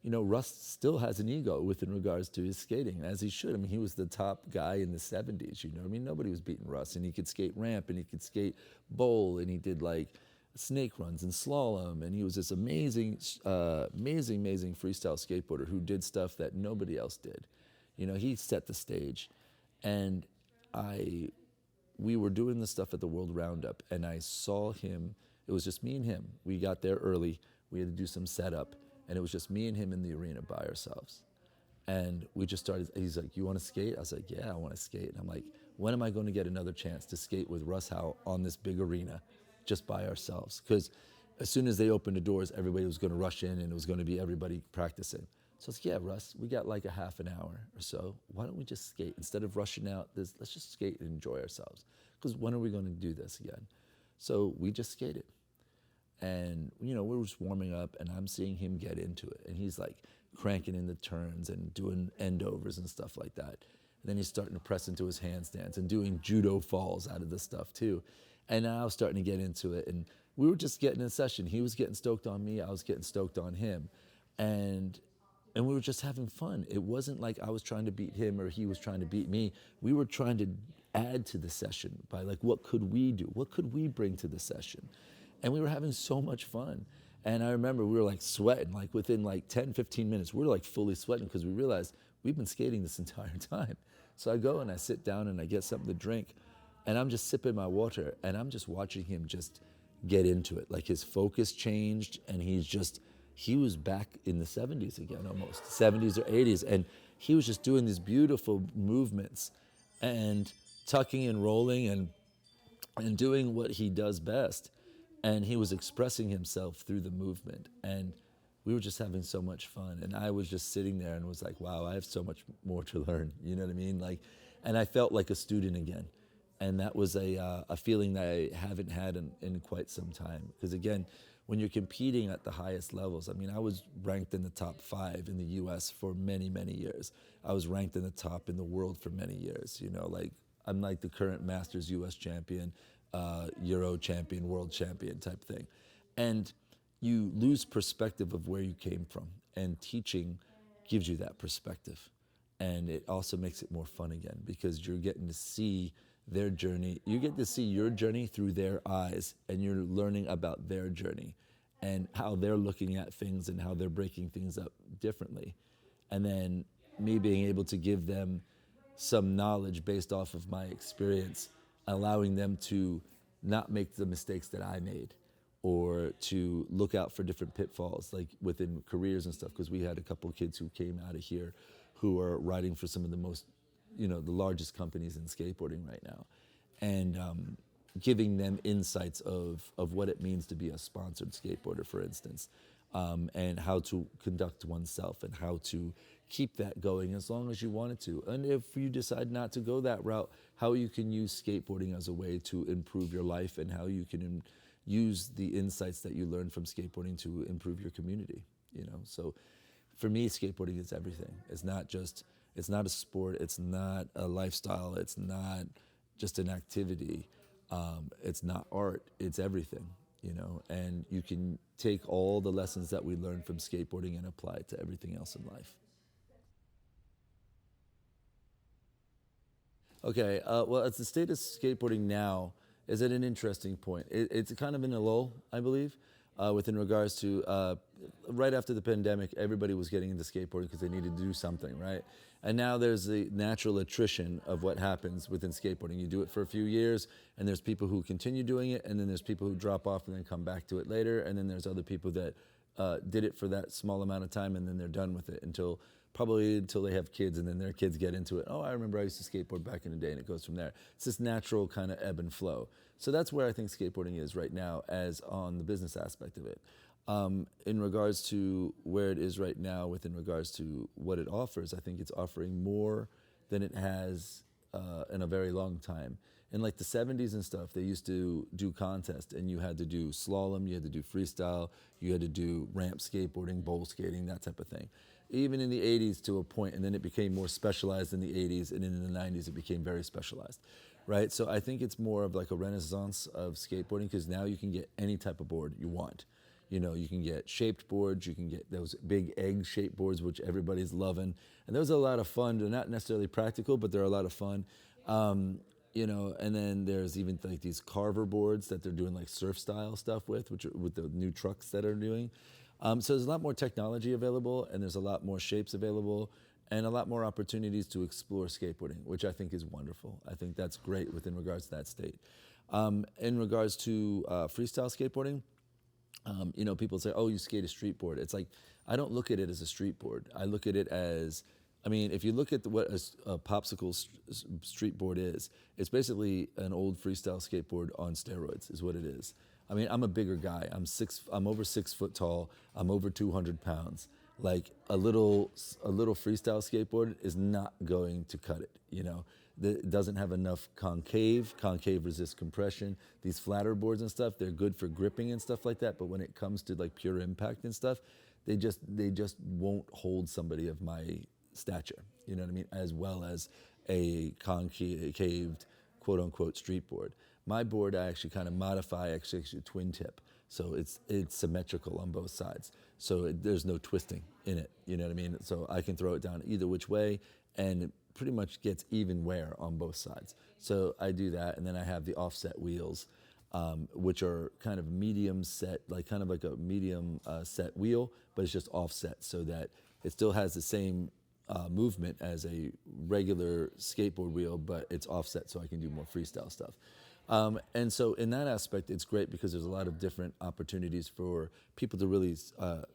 A: you know, Russ still has an ego in regards to his skating, as he should. I mean, he was the top guy in the 70s, you know what I mean? Nobody was beating Russ, and he could skate ramp, and he could skate bowl, and he did like snake runs and slalom, and he was this amazing freestyle skateboarder who did stuff that nobody else did. You know, he set the stage. And we were doing this stuff at the World Roundup, and I saw him. It was just me and him. We got there early. We had to do some setup, and it was just me and him in the arena by ourselves. And we just started, he's like, you want to skate? I was like, yeah, I want to skate. And I'm like, when am I going to get another chance to skate with Russ Howell on this big arena just by ourselves? Because as soon as they opened the doors, everybody was going to rush in, and it was going to be everybody practicing. So I was like, yeah, Russ, we got like a half an hour or so. Why don't we just skate? Instead of rushing out, let's just skate and enjoy ourselves. Because when are we going to do this again? So we just skated. And, you know, we were just warming up, and I'm seeing him get into it. And he's like cranking in the turns and doing end overs and stuff like that. And then he's starting to press into his handstands and doing judo falls out of this stuff too. And I was starting to get into it. And we were just getting in session. He was getting stoked on me. I was getting stoked on him. And we were just having fun. It wasn't like I was trying to beat him or he was trying to beat me. We were trying to add to the session by like, what could we do? What could we bring to the session? And we were having so much fun. And I remember we were like sweating, like within like 10, 15 minutes, we were like fully sweating because we realized we've been skating this entire time. So I go and I sit down and I get something to drink, and I'm just sipping my water, and I'm just watching him just get into it. Like his focus changed, and he was back in the 70s again, almost 70s or 80s, and he was just doing these beautiful movements and tucking and rolling and doing what he does best. And he was expressing himself through the movement. And we were just having so much fun. And I was just sitting there and was like, wow, I have so much more to learn. You know what I mean? Like, and I felt like a student again. And that was a feeling that I haven't had in quite some time. Because again, when you're competing at the highest levels, I mean, I was ranked in the top 5 in the US for many, many years. I was ranked in the top in the world for many years. You know, like I'm like the current Masters US champion, Euro champion, world champion type thing. And you lose perspective of where you came from. And teaching gives you that perspective. And it also makes it more fun again because you're getting to see their journey. You get to see your journey through their eyes, and you're learning about their journey and how they're looking at things and how they're breaking things up differently. And then me being able to give them some knowledge based off of my experience, allowing them to not make the mistakes that I made, or to look out for different pitfalls, like within careers and stuff, because we had a couple of kids who came out of here who are riding for some of the most, the largest companies in skateboarding right now, and giving them insights of what it means to be a sponsored skateboarder, for instance, and how to conduct oneself and how to keep that going as long as you wanted to. And if you decide not to go that route, how you can use skateboarding as a way to improve your life, and how you can use the insights that you learn from skateboarding to improve your community. So for me, skateboarding is everything. It's not a sport, it's not a lifestyle, it's not just an activity, it's not art, it's everything, and you can take all the lessons that we learn from skateboarding and apply it to everything else in life. Okay, well, as the state of skateboarding now is at an interesting point. It's kind of in a lull, I believe, within regards to right after the pandemic, everybody was getting into skateboarding because they needed to do something, right? And now there's the natural attrition of what happens within skateboarding. You do it for a few years, and there's people who continue doing it, and then there's people who drop off and then come back to it later, and then there's other people that did it for that small amount of time, and then they're done with it until they have kids, and then their kids get into it. Oh, I remember I used to skateboard back in the day, and it goes from there. It's this natural kind of ebb and flow. So that's where I think skateboarding is right now, as on the business aspect of it. In regards to where it is right now, within regards to what it offers, I think it's offering more than it has in a very long time. In like the 70s and stuff, they used to do contests, and you had to do slalom, you had to do freestyle, you had to do ramp skateboarding, bowl skating, that type of thing. Even in the 80s to a point, and then it became more specialized in the 80s, and in the 90s it became very specialized, right? So I think it's more of like a renaissance of skateboarding, because now you can get any type of board you want. You can get shaped boards, you can get those big egg-shaped boards, which everybody's loving. And those are a lot of fun. They're not necessarily practical, but they're a lot of fun. And then there's even like these carver boards that they're doing like surf style stuff with the new trucks that are doing. So there's a lot more technology available, and there's a lot more shapes available, and a lot more opportunities to explore skateboarding, which I think is wonderful. I think that's great within regards to that state. In regards to freestyle skateboarding, people say, oh, you skate a street board. It's like, I don't look at it as a street board. I look at it as, if you look at what a popsicle street board is, it's basically an old freestyle skateboard on steroids is what it is. I'm a bigger guy. I'm over 6 foot tall. I'm over 200 pounds. Like a little freestyle skateboard is not going to cut it. It doesn't have enough concave. Concave resists compression. These flatter boards and stuff, they're good for gripping and stuff like that. But when it comes to like pure impact and stuff, they just won't hold somebody of my stature. You know what I mean? As well as a concaved, quote unquote, street board. My board, I actually kind of modify, actually twin tip. So it's symmetrical on both sides. So there's no twisting in it, you know what I mean? So I can throw it down either which way, and it pretty much gets even wear on both sides. So I do that, and then I have the offset wheels, which are kind of medium set, like kind of like a medium set wheel, but it's just offset so that it still has the same movement as a regular skateboard wheel, but it's offset so I can do more freestyle stuff. And so in that aspect, it's great because there's a lot of different opportunities for people to really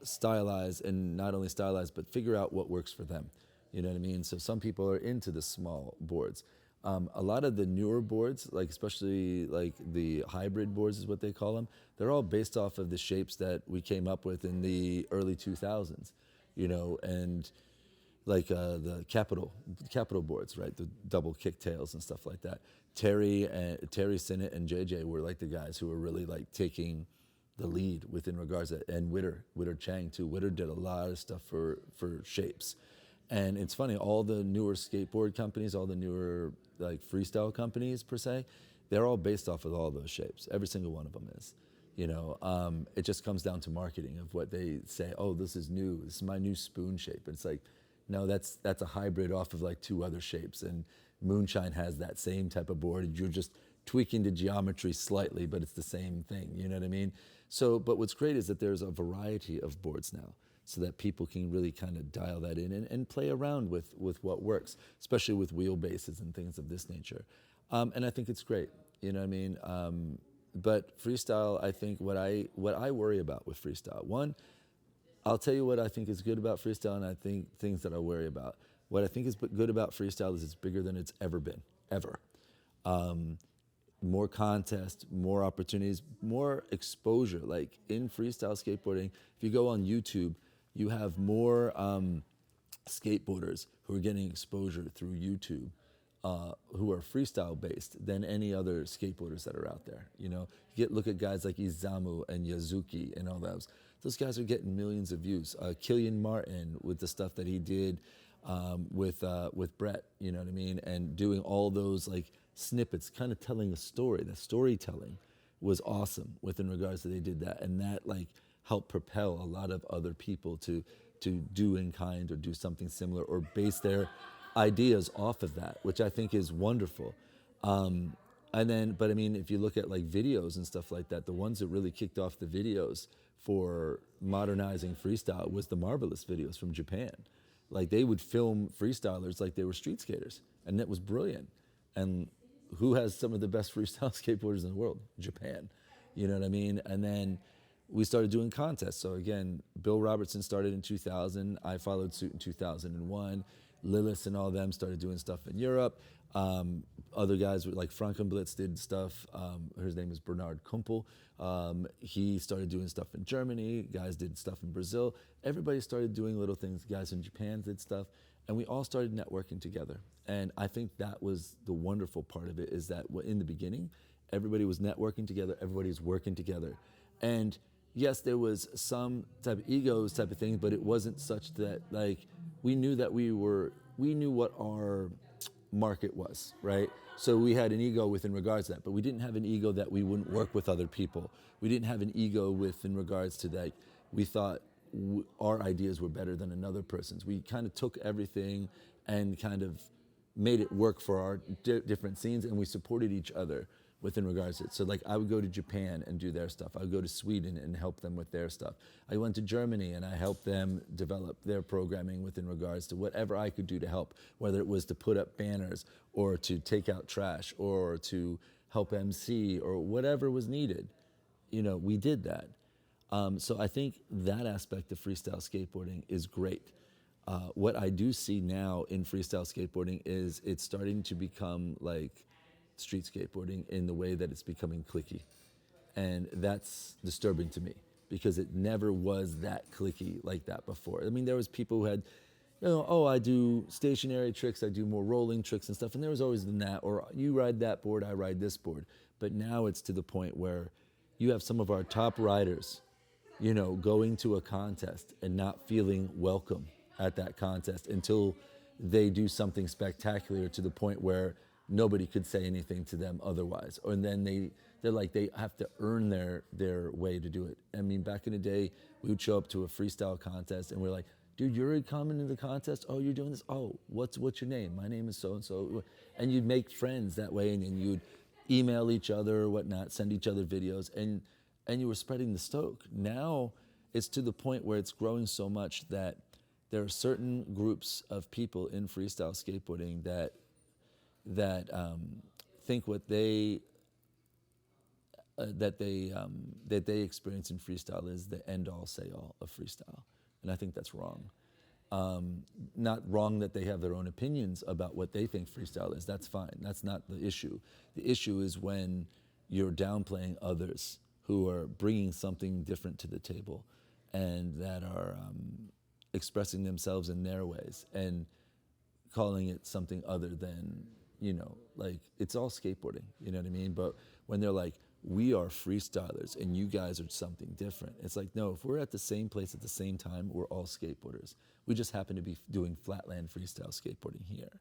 A: stylize, and not only stylize, but figure out what works for them. You know what I mean? So some people are into the small boards. A lot of the newer boards, like especially like the hybrid boards is what they call them, they're all based off of the shapes that we came up with in the early 2000s, and like the capital boards, right? The double kicktails and stuff like that. Terry Sinnott and JJ were like the guys who were really like taking the lead within regards to, and Witter Chang too. Witter did a lot of stuff for shapes. And it's funny, all the newer skateboard companies, all the newer like freestyle companies per se, they're all based off of all those shapes. Every single one of them is. It just comes down to marketing of what they say. Oh, this is new. This is my new spoon shape. And it's like, no, that's a hybrid off of like two other shapes. And Moonshine has that same type of board. You're just tweaking the geometry slightly, but it's the same thing. You know what I mean? So, but what's great is that there's a variety of boards now, so that people can really kind of dial that in and play around with what works, especially with wheelbases and things of this nature. And I think it's great. You know what I mean? But freestyle, I think what I worry about with freestyle, one, I'll tell you what I think is good about freestyle, and I think things that I worry about. What I think is good about freestyle is it's bigger than it's ever been, ever. More contest, more opportunities, more exposure. Like in freestyle skateboarding, if you go on YouTube, you have more skateboarders who are getting exposure through YouTube, who are freestyle based than any other skateboarders that are out there. Look at guys like Izamu and Yazuki and all those. Those guys are getting millions of views. Killian Martin with the stuff that he did with Brett, you know what I mean, and doing all those like snippets, kind of telling a story. The storytelling was awesome within regards to they did that, and that like helped propel a lot of other people to do in kind or do something similar or base their ideas off of that, which I think is wonderful. But I mean, if you look at like videos and stuff like that, the ones that really kicked off the videos for modernizing freestyle was the Marvelous videos from Japan. Like they would film freestylers like they were street skaters, and that was brilliant. And who has some of the best freestyle skateboarders in the world? Japan. You know what I mean? And then we started doing contests. So again, Bill Robertson started in 2000. I followed suit in 2001. Lillis and all them started doing stuff in Europe. Other guys like Frankenblitz did stuff. His name is Bernard Kumpel. He started doing stuff in Germany. Guys did stuff in Brazil. Everybody started doing little things. Guys in Japan did stuff. And we all started networking together. And I think that was the wonderful part of it, is that in the beginning, everybody was networking together. Everybody was working together. And yes, there was some type of egos type of thing, but it wasn't such that like we knew what our market was, right? So we had an ego within regards to that, but we didn't have an ego that we wouldn't work with other people. We didn't have an ego within regards to that we thought our ideas were better than another person's. We kind of took everything and kind of made it work for our different scenes, and we supported each other within regards to it. So like I would go to Japan and do their stuff. I would go to Sweden and help them with their stuff. I went to Germany and I helped them develop their programming within regards to whatever I could do to help, whether it was to put up banners or to take out trash or to help MC or whatever was needed. We did that. So I think that aspect of freestyle skateboarding is great. What I do see now in freestyle skateboarding is it's starting to become like street skateboarding in the way that it's becoming cliquey. And that's disturbing to me because it never was that cliquey like that before. I mean, there was people who had, I do stationary tricks, I do more rolling tricks and stuff, and there was always the that, or you ride that board, I ride this board. But now it's to the point where you have some of our top riders, going to a contest and not feeling welcome at that contest until they do something spectacular to the point where nobody could say anything to them otherwise. And then they're like, they have to earn their way to do it. I mean, back in the day, we would show up to a freestyle contest and we're like, dude, you're coming to the contest? Oh, you're doing this? Oh, what's your name? My name is so-and-so. And you'd make friends that way, and then you'd email each other or whatnot, send each other videos, and you were spreading the stoke. Now it's to the point where it's growing so much that there are certain groups of people in freestyle skateboarding that think what they that they experience in freestyle is the end all say all of freestyle, and I think that's wrong. Not wrong that they have their own opinions about what they think freestyle is. That's fine. That's not the issue. The issue is when you're downplaying others who are bringing something different to the table and that are expressing themselves in their ways and calling it something other than, like it's all skateboarding, you know what I mean? But when they're like, we are freestylers and you guys are something different. It's like, no, if we're at the same place at the same time, we're all skateboarders. We just happen to be doing flatland freestyle skateboarding here.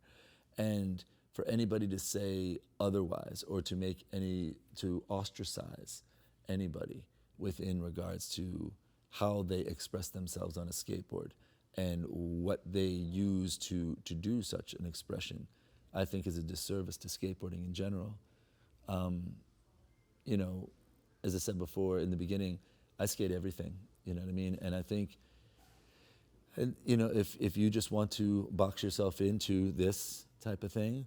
A: And for anybody to say otherwise or to ostracize anybody within regards to how they express themselves on a skateboard and what they use to do such an expression, I think is a disservice to skateboarding in general. As I said before in the beginning, I skate everything, you know what I mean? And I think, if you just want to box yourself into this type of thing,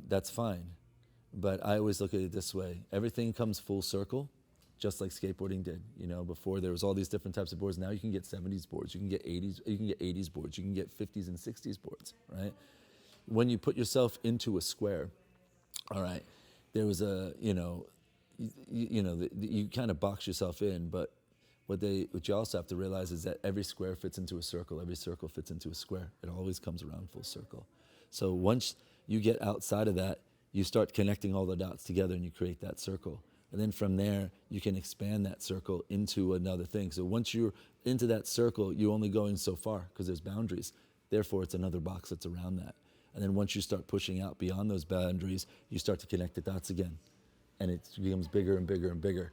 A: that's fine. But I always look at it this way. Everything comes full circle, just like skateboarding did. Before there was all these different types of boards. Now you can get 70s boards, you can get 80s boards, you can get 50s and 60s boards, right? When you put yourself into a square, all right, there was you kind of box yourself in, but what you also have to realize is that every square fits into a circle, every circle fits into a square. It always comes around full circle. So once you get outside of that, you start connecting all the dots together and you create that circle. And then from there, you can expand that circle into another thing. So once you're into that circle, you're only going so far because there's boundaries. Therefore, it's another box that's around that. And then once you start pushing out beyond those boundaries, you start to connect the dots again. And it becomes bigger and bigger and bigger.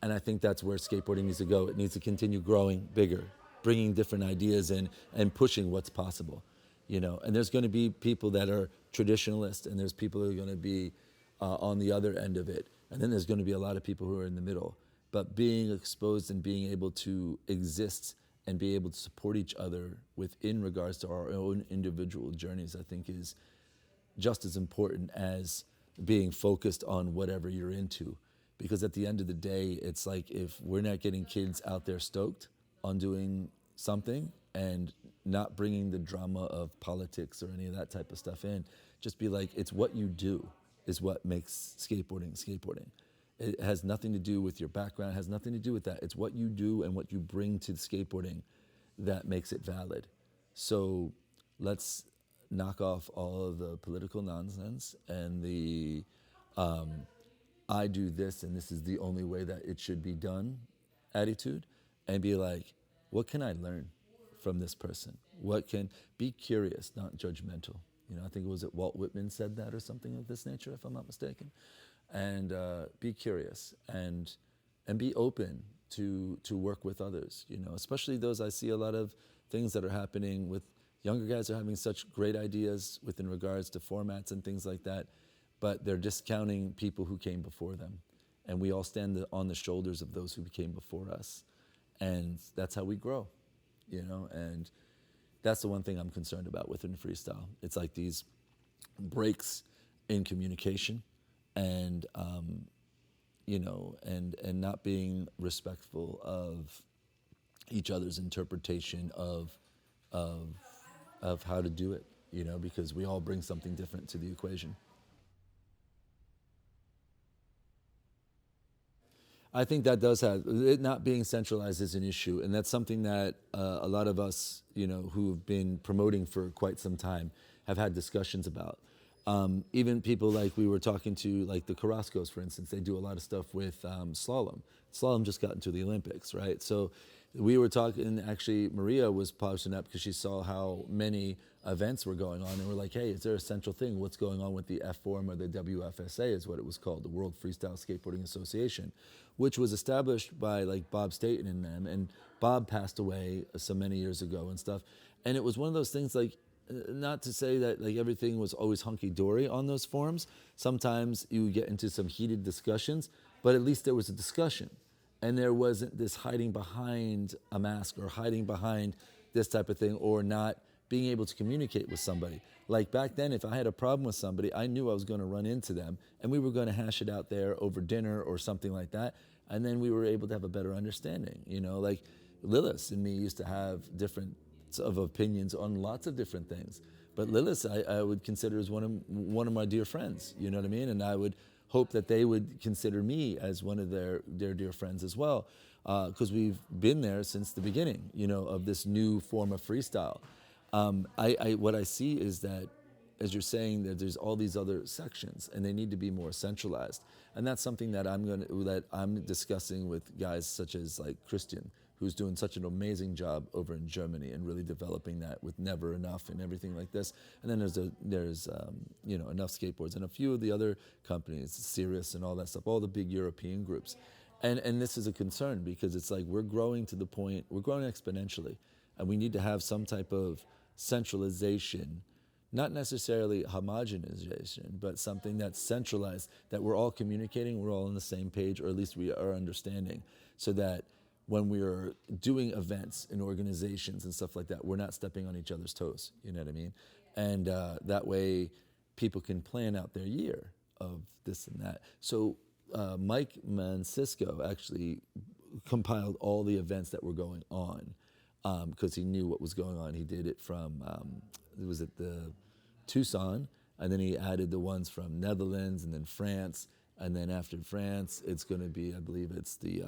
A: And I think that's where skateboarding needs to go. It needs to continue growing bigger, bringing different ideas in and pushing what's possible. And there's going to be people that are traditionalists, and there's people who are going to be on the other end of it. And then there's going to be a lot of people who are in the middle. But being exposed and being able to exist and be able to support each other within regards to our own individual journeys, I think is just as important as being focused on whatever you're into. Because at the end of the day, it's like if we're not getting kids out there stoked on doing something and not bringing the drama of politics or any of that type of stuff in, just be like, it's what you do is what makes skateboarding skateboarding. It has nothing to do with your background, it has nothing to do with that. It's what you do and what you bring to skateboarding that makes it valid. So let's knock off all of the political nonsense and the I do this and this is the only way that it should be done attitude, and be like, what can I learn from this person? Be curious, not judgmental. I think Walt Whitman said that or something of this nature, if I'm not mistaken. And be curious and be open to work with others, especially those. I see a lot of things that are happening with younger guys are having such great ideas within regards to formats and things like that, but they're discounting people who came before them. And we all stand on the shoulders of those who came before us. And that's how we grow, and that's the one thing I'm concerned about within freestyle. It's like these breaks in communication and, and not being respectful of each other's interpretation of how to do it, because we all bring something different to the equation. I think that does have, it not being centralized is an issue, and that's something that a lot of us, who've been promoting for quite some time have had discussions about. Even people like we were talking to, like the Carrascos, for instance, they do a lot of stuff with slalom. Slalom just got into the Olympics, right? So we were talking, actually Maria was posting up because she saw how many events were going on, and we're like, hey, is there a central thing? What's going on with the F-Form or the WFSA is what it was called, the World Freestyle Skateboarding Association, which was established by like Bob Staten and them, and Bob passed away so many years ago and stuff. And it was one of those things, like, not to say that like everything was always hunky-dory on those forums. Sometimes you get into some heated discussions, but at least there was a discussion. And there wasn't this hiding behind a mask or hiding behind this type of thing, or not being able to communicate with somebody. Like back then, if I had a problem with somebody, I knew I was going to run into them, and we were going to hash it out there over dinner or something like that, and then we were able to have a better understanding. Like Lilith and me used to have different of opinions on lots of different things, but Lilith I would consider as one of my dear friends. You know what I mean? And I would hope that they would consider me as one of their dear friends as well, because we've been there since the beginning, of this new form of freestyle. What I see is that, as you're saying, that there's all these other sections, and they need to be more centralized. And that's something that I'm discussing with guys such as like Christian, who's doing such an amazing job over in Germany and really developing that with Never Enough and everything like this. And then there's Enough Skateboards and a few of the other companies, Sirius and all that stuff, all the big European groups. And this is a concern, because it's like we're growing to the point, we're growing exponentially, and we need to have some type of centralization, not necessarily homogenization, but something that's centralized, that we're all communicating, we're all on the same page, or at least we are understanding, so that when we are doing events and organizations and stuff like that, we're not stepping on each other's toes, you know what I mean? And that way people can plan out their year of this and that. So Mike Mancisco actually compiled all the events that were going on, because he knew what was going on. He did it from, was it the Tucson, and then he added the ones from Netherlands and then France. And then after France, it's going to be, I believe it's the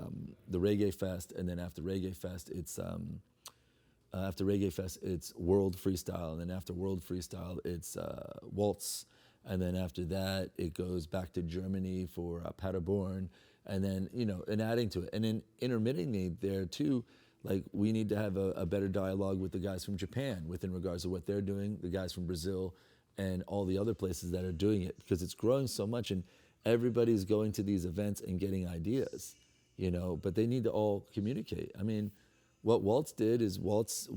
A: Reggae Fest, and then after Reggae Fest, it's World Freestyle, and then after World Freestyle, it's Waltz, and then after that, it goes back to Germany for Paderborn, and then and adding to it, and then intermittently there too, like we need to have a better dialogue with the guys from Japan within regards to what they're doing, the guys from Brazil, and all the other places that are doing it, because it's growing so much, and everybody's going to these events and getting ideas, but they need to all communicate. I mean, what Waltz did is Waltz,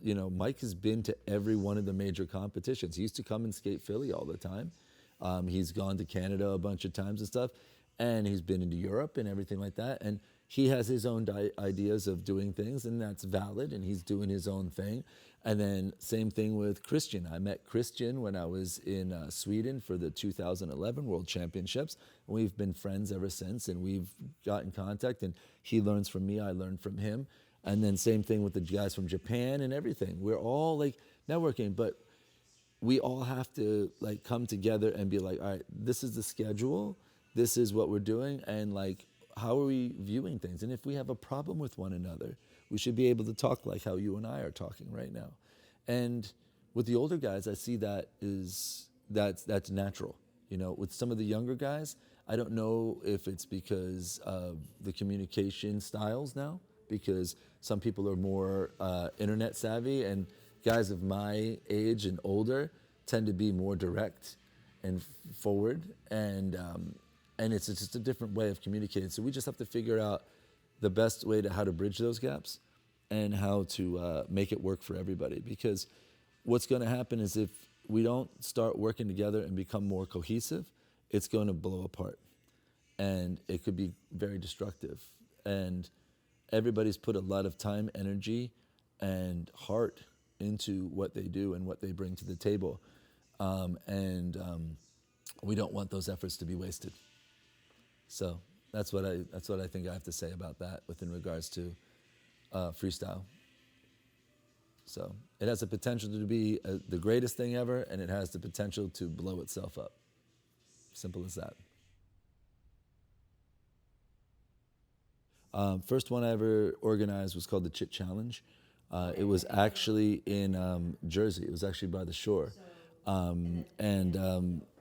A: Mike has been to every one of the major competitions. He used to come and skate Philly all the time. He's gone to Canada a bunch of times and stuff, and he's been into Europe and everything like that. And he has his own ideas of doing things, and that's valid, and he's doing his own thing. And then same thing with Christian. I met Christian when I was in Sweden for the 2011 World Championships. And we've been friends ever since, and we've got in contact, and he learns from me, I learn from him. And then same thing with the guys from Japan and everything. We're all like networking, but we all have to like come together and be like, all right, this is the schedule, this is what we're doing, and like, how are we viewing things? And if we have a problem with one another, we should be able to talk like how you and I are talking right now. And with the older guys, I see that's natural. With some of the younger guys, I don't know if it's because of the communication styles now, because some people are more internet savvy, and guys of my age and older tend to be more direct and forward, and it's just a different way of communicating. So we just have to figure out the best way to how to bridge those gaps and how to make it work for everybody. Because what's going to happen is if we don't start working together and become more cohesive, it's going to blow apart. And it could be very destructive. And everybody's put a lot of time, energy, and heart into what they do and what they bring to the table. We don't want those efforts to be wasted. So that's what I think I have to say about that within regards to freestyle. So it has the potential to be the greatest thing ever, and it has the potential to blow itself up. Simple as that. First one I ever organized was called the Chit Challenge. It was actually in Jersey. It was actually by the shore.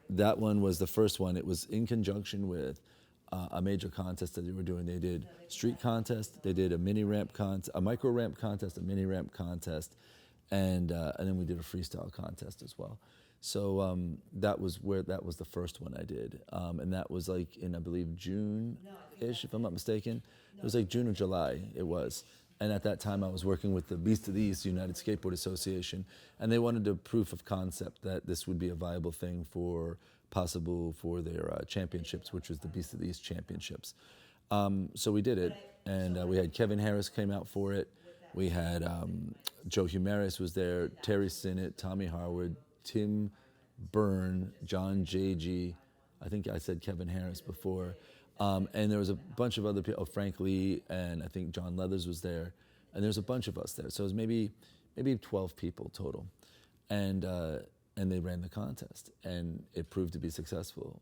A: That one was the first one. It was in conjunction with a major contest that they were doing. They did street contest, they did a mini ramp contest, a micro ramp contest, a mini ramp contest, and then we did a freestyle contest as well. So that was the first one I did, and that was like in, I believe, June-ish, if I'm not mistaken. It was like June or July, it was. And at that time I was working with the Beast of the East United Skateboard Association, and they wanted a proof of concept that this would be a viable thing for their championships, which was the Beast of the East Championships. So we did it, and we had Kevin Harris came out for it. We had Joe Humaris was there, Terry Sinnott, Tommy Harwood, Tim Byrne, John J.G., I think I said Kevin Harris before. And there was a bunch of other people, Frank Lee, and I think John Leathers was there. And there's a bunch of us there. So it was maybe 12 people total. And they ran the contest. And it proved to be successful.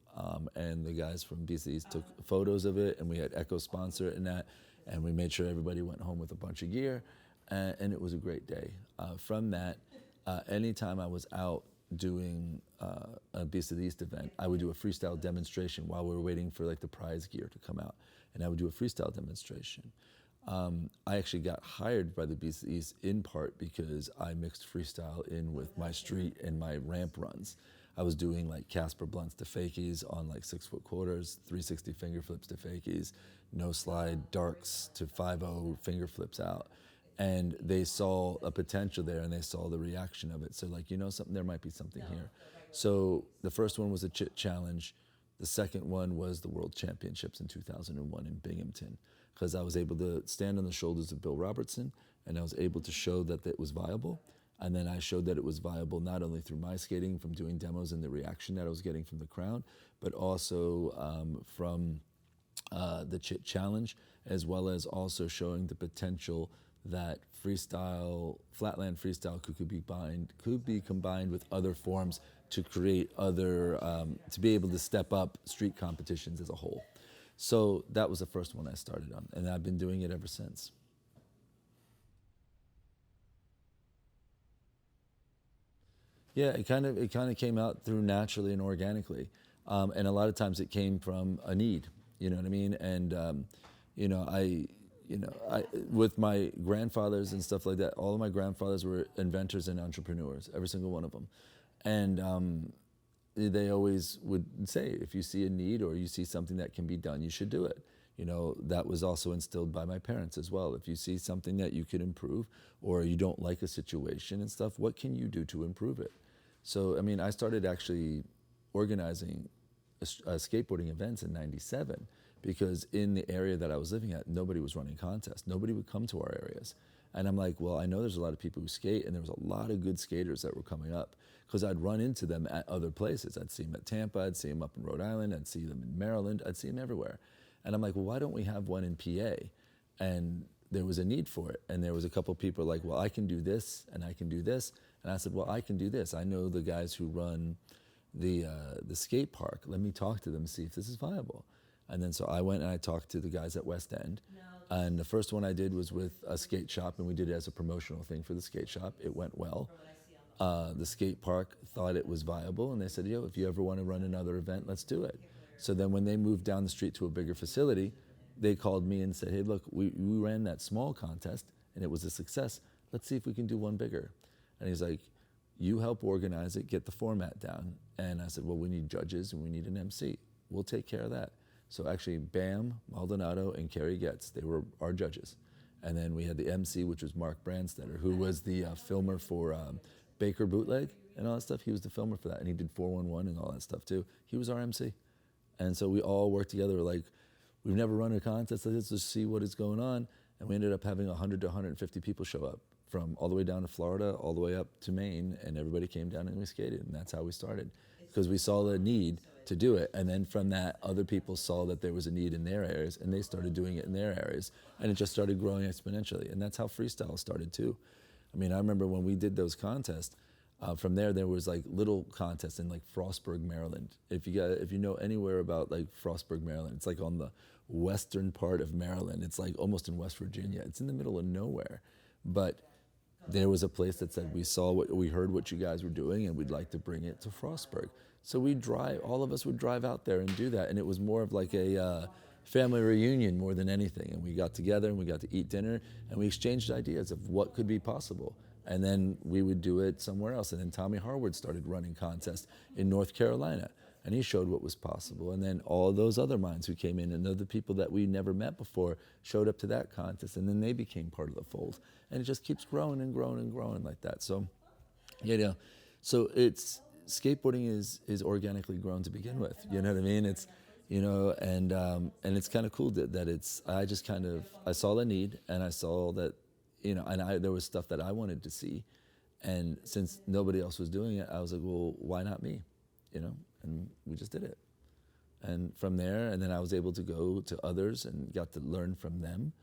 A: And the guys from BCs took photos of it, and we had Echo sponsor it and that. And we made sure everybody went home with a bunch of gear. And it was a great day. From that, anytime I was out doing a Beast of the East event, I would do a freestyle demonstration while we were waiting for like the prize gear to come out, and I would do a freestyle demonstration. I actually got hired by the Beast of the East in part because I mixed freestyle in with my street and my ramp runs. I was doing like Casper blunts to fakies on like 6-foot quarters, 360 finger flips to fakies, no slide darks to 5-0 finger flips out. And they saw a potential there, and they saw the reaction of it. So like, you know something, there might be something here. So the first one was a chit challenge. The second one was the World Championships in 2001 in Binghamton, because I was able to stand on the shoulders of Bill Robertson, and I was able to show that it was viable. And then I showed that it was viable not only through my skating, from doing demos and the reaction that I was getting from the crowd, but also from the chit challenge, as well as also showing the potential that freestyle, flatland freestyle could be combined with other forms to create other, to be able to step up street competitions as a whole. So that was the first one I started on, and I've been doing it ever since. Yeah, it kind of came out through naturally and organically, and a lot of times it came from a need. You know what I mean? And with my grandfathers and stuff like that, all of my grandfathers were inventors and entrepreneurs, every single one of them. And they always would say, if you see a need or you see something that can be done, you should do it. You know, that was also instilled by my parents as well. If you see something that you could improve, or you don't like a situation and stuff, what can you do to improve it? So, I mean, I started actually organizing skateboarding events in '97, because in the area that I was living at, nobody was running contests. Nobody would come to our areas. And I'm like, well, I know there's a lot of people who skate, and there was a lot of good skaters that were coming up, because I'd run into them at other places. I'd see them at Tampa, I'd see them up in Rhode Island, I'd see them in Maryland, I'd see them everywhere. And I'm like, well, why don't we have one in PA? And there was a need for it. And there was a couple people like, well, I can do this, and I can do this. And I said, well, I can do this. I know the guys who run the skate park. Let me talk to them and see if this is viable. And then so I went and I talked to the guys at West End. And the first one I did was with a skate shop, and we did it as a promotional thing for the skate shop. It went well. The skate park thought it was viable, and they said, yo, if you ever want to run another event, let's do it. So then when they moved down the street to a bigger facility, they called me and said, hey, look, we ran that small contest, and it was a success. Let's see if we can do one bigger. And he's like, you help organize it, get the format down. And I said, well, we need judges and we need an MC. We'll take care of that. So actually, Bam, Maldonado, and Kerry Getz, they were our judges. And then we had the MC, which was Mark Brandstetter, who was the filmer for Baker Bootleg and all that stuff. He was the filmer for that, and he did 411 and all that stuff too. He was our MC. And so we all worked together like, we've never run a contest like this, to see what is going on. And we ended up having 100 to 150 people show up, from all the way down to Florida, all the way up to Maine, and everybody came down and we skated, and that's how we started. Because we saw the need to do it, and then from that, other people saw that there was a need in their areas, and they started doing it in their areas, and it just started growing exponentially, and that's how freestyle started too. I mean, I remember when we did those contests, from there was like little contests in like Frostburg, Maryland. If you know anywhere about like Frostburg, Maryland, it's like on the western part of Maryland. It's like almost in West Virginia. It's in the middle of nowhere, but there was a place that said, we heard what you guys were doing, and we'd like to bring it to Frostburg. So all of us would drive out there and do that, and it was more of like a family reunion more than anything. And we got together and we got to eat dinner, and we exchanged ideas of what could be possible. And then we would do it somewhere else. And then Tommy Harwood started running contests in North Carolina, and he showed what was possible. And then all those other minds who came in, and other people that we never met before, showed up to that contest, and then they became part of the fold. And it just keeps growing and growing and growing like that. So, so skateboarding is organically grown to begin with. You know what I mean? It's, and it's kind of cool that I saw the need, and I saw that and there was stuff that I wanted to see. And since nobody else was doing it, I was like, well, why not me? And we just did it. And from there, and then I was able to go to others and got to learn from them.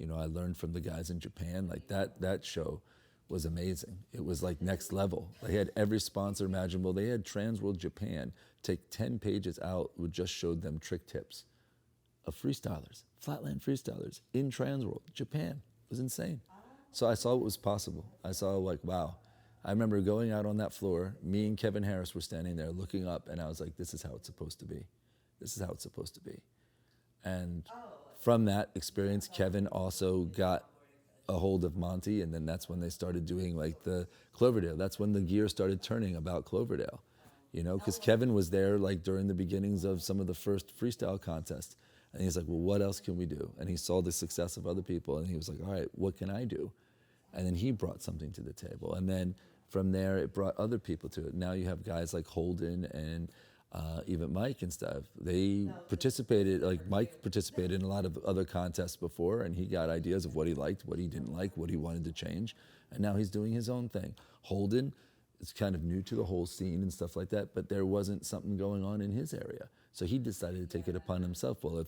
A: I learned from the guys in Japan. Like that show was amazing. It was like next level. They had every sponsor imaginable. They had Trans World Japan take 10 pages out, which just showed them trick tips of freestylers, flatland freestylers in Trans World Japan. It was insane. So I saw what was possible. I saw like, wow. I remember going out on that floor, me and Kevin Harris were standing there looking up, and I was like, this is how it's supposed to be. This is how it's supposed to be. And from that experience, Kevin also got a hold of Monty, and then that's when they started doing like the Cloverdale. That's when the gear started turning about Cloverdale, because Kevin was there like during the beginnings of some of the first freestyle contests. And he's like, well, what else can we do? And he saw the success of other people, and he was like, all right, what can I do? And then he brought something to the table. And then from there, it brought other people to it. Now you have guys like Holden and even Mike and stuff. They participated, like Mike participated in a lot of other contests before, and he got ideas of what he liked, what he didn't like, what he wanted to change. And now he's doing his own thing. Holden is kind of new to the whole scene and stuff like that, but there wasn't something going on in his area. So he decided to take it upon himself. Well, if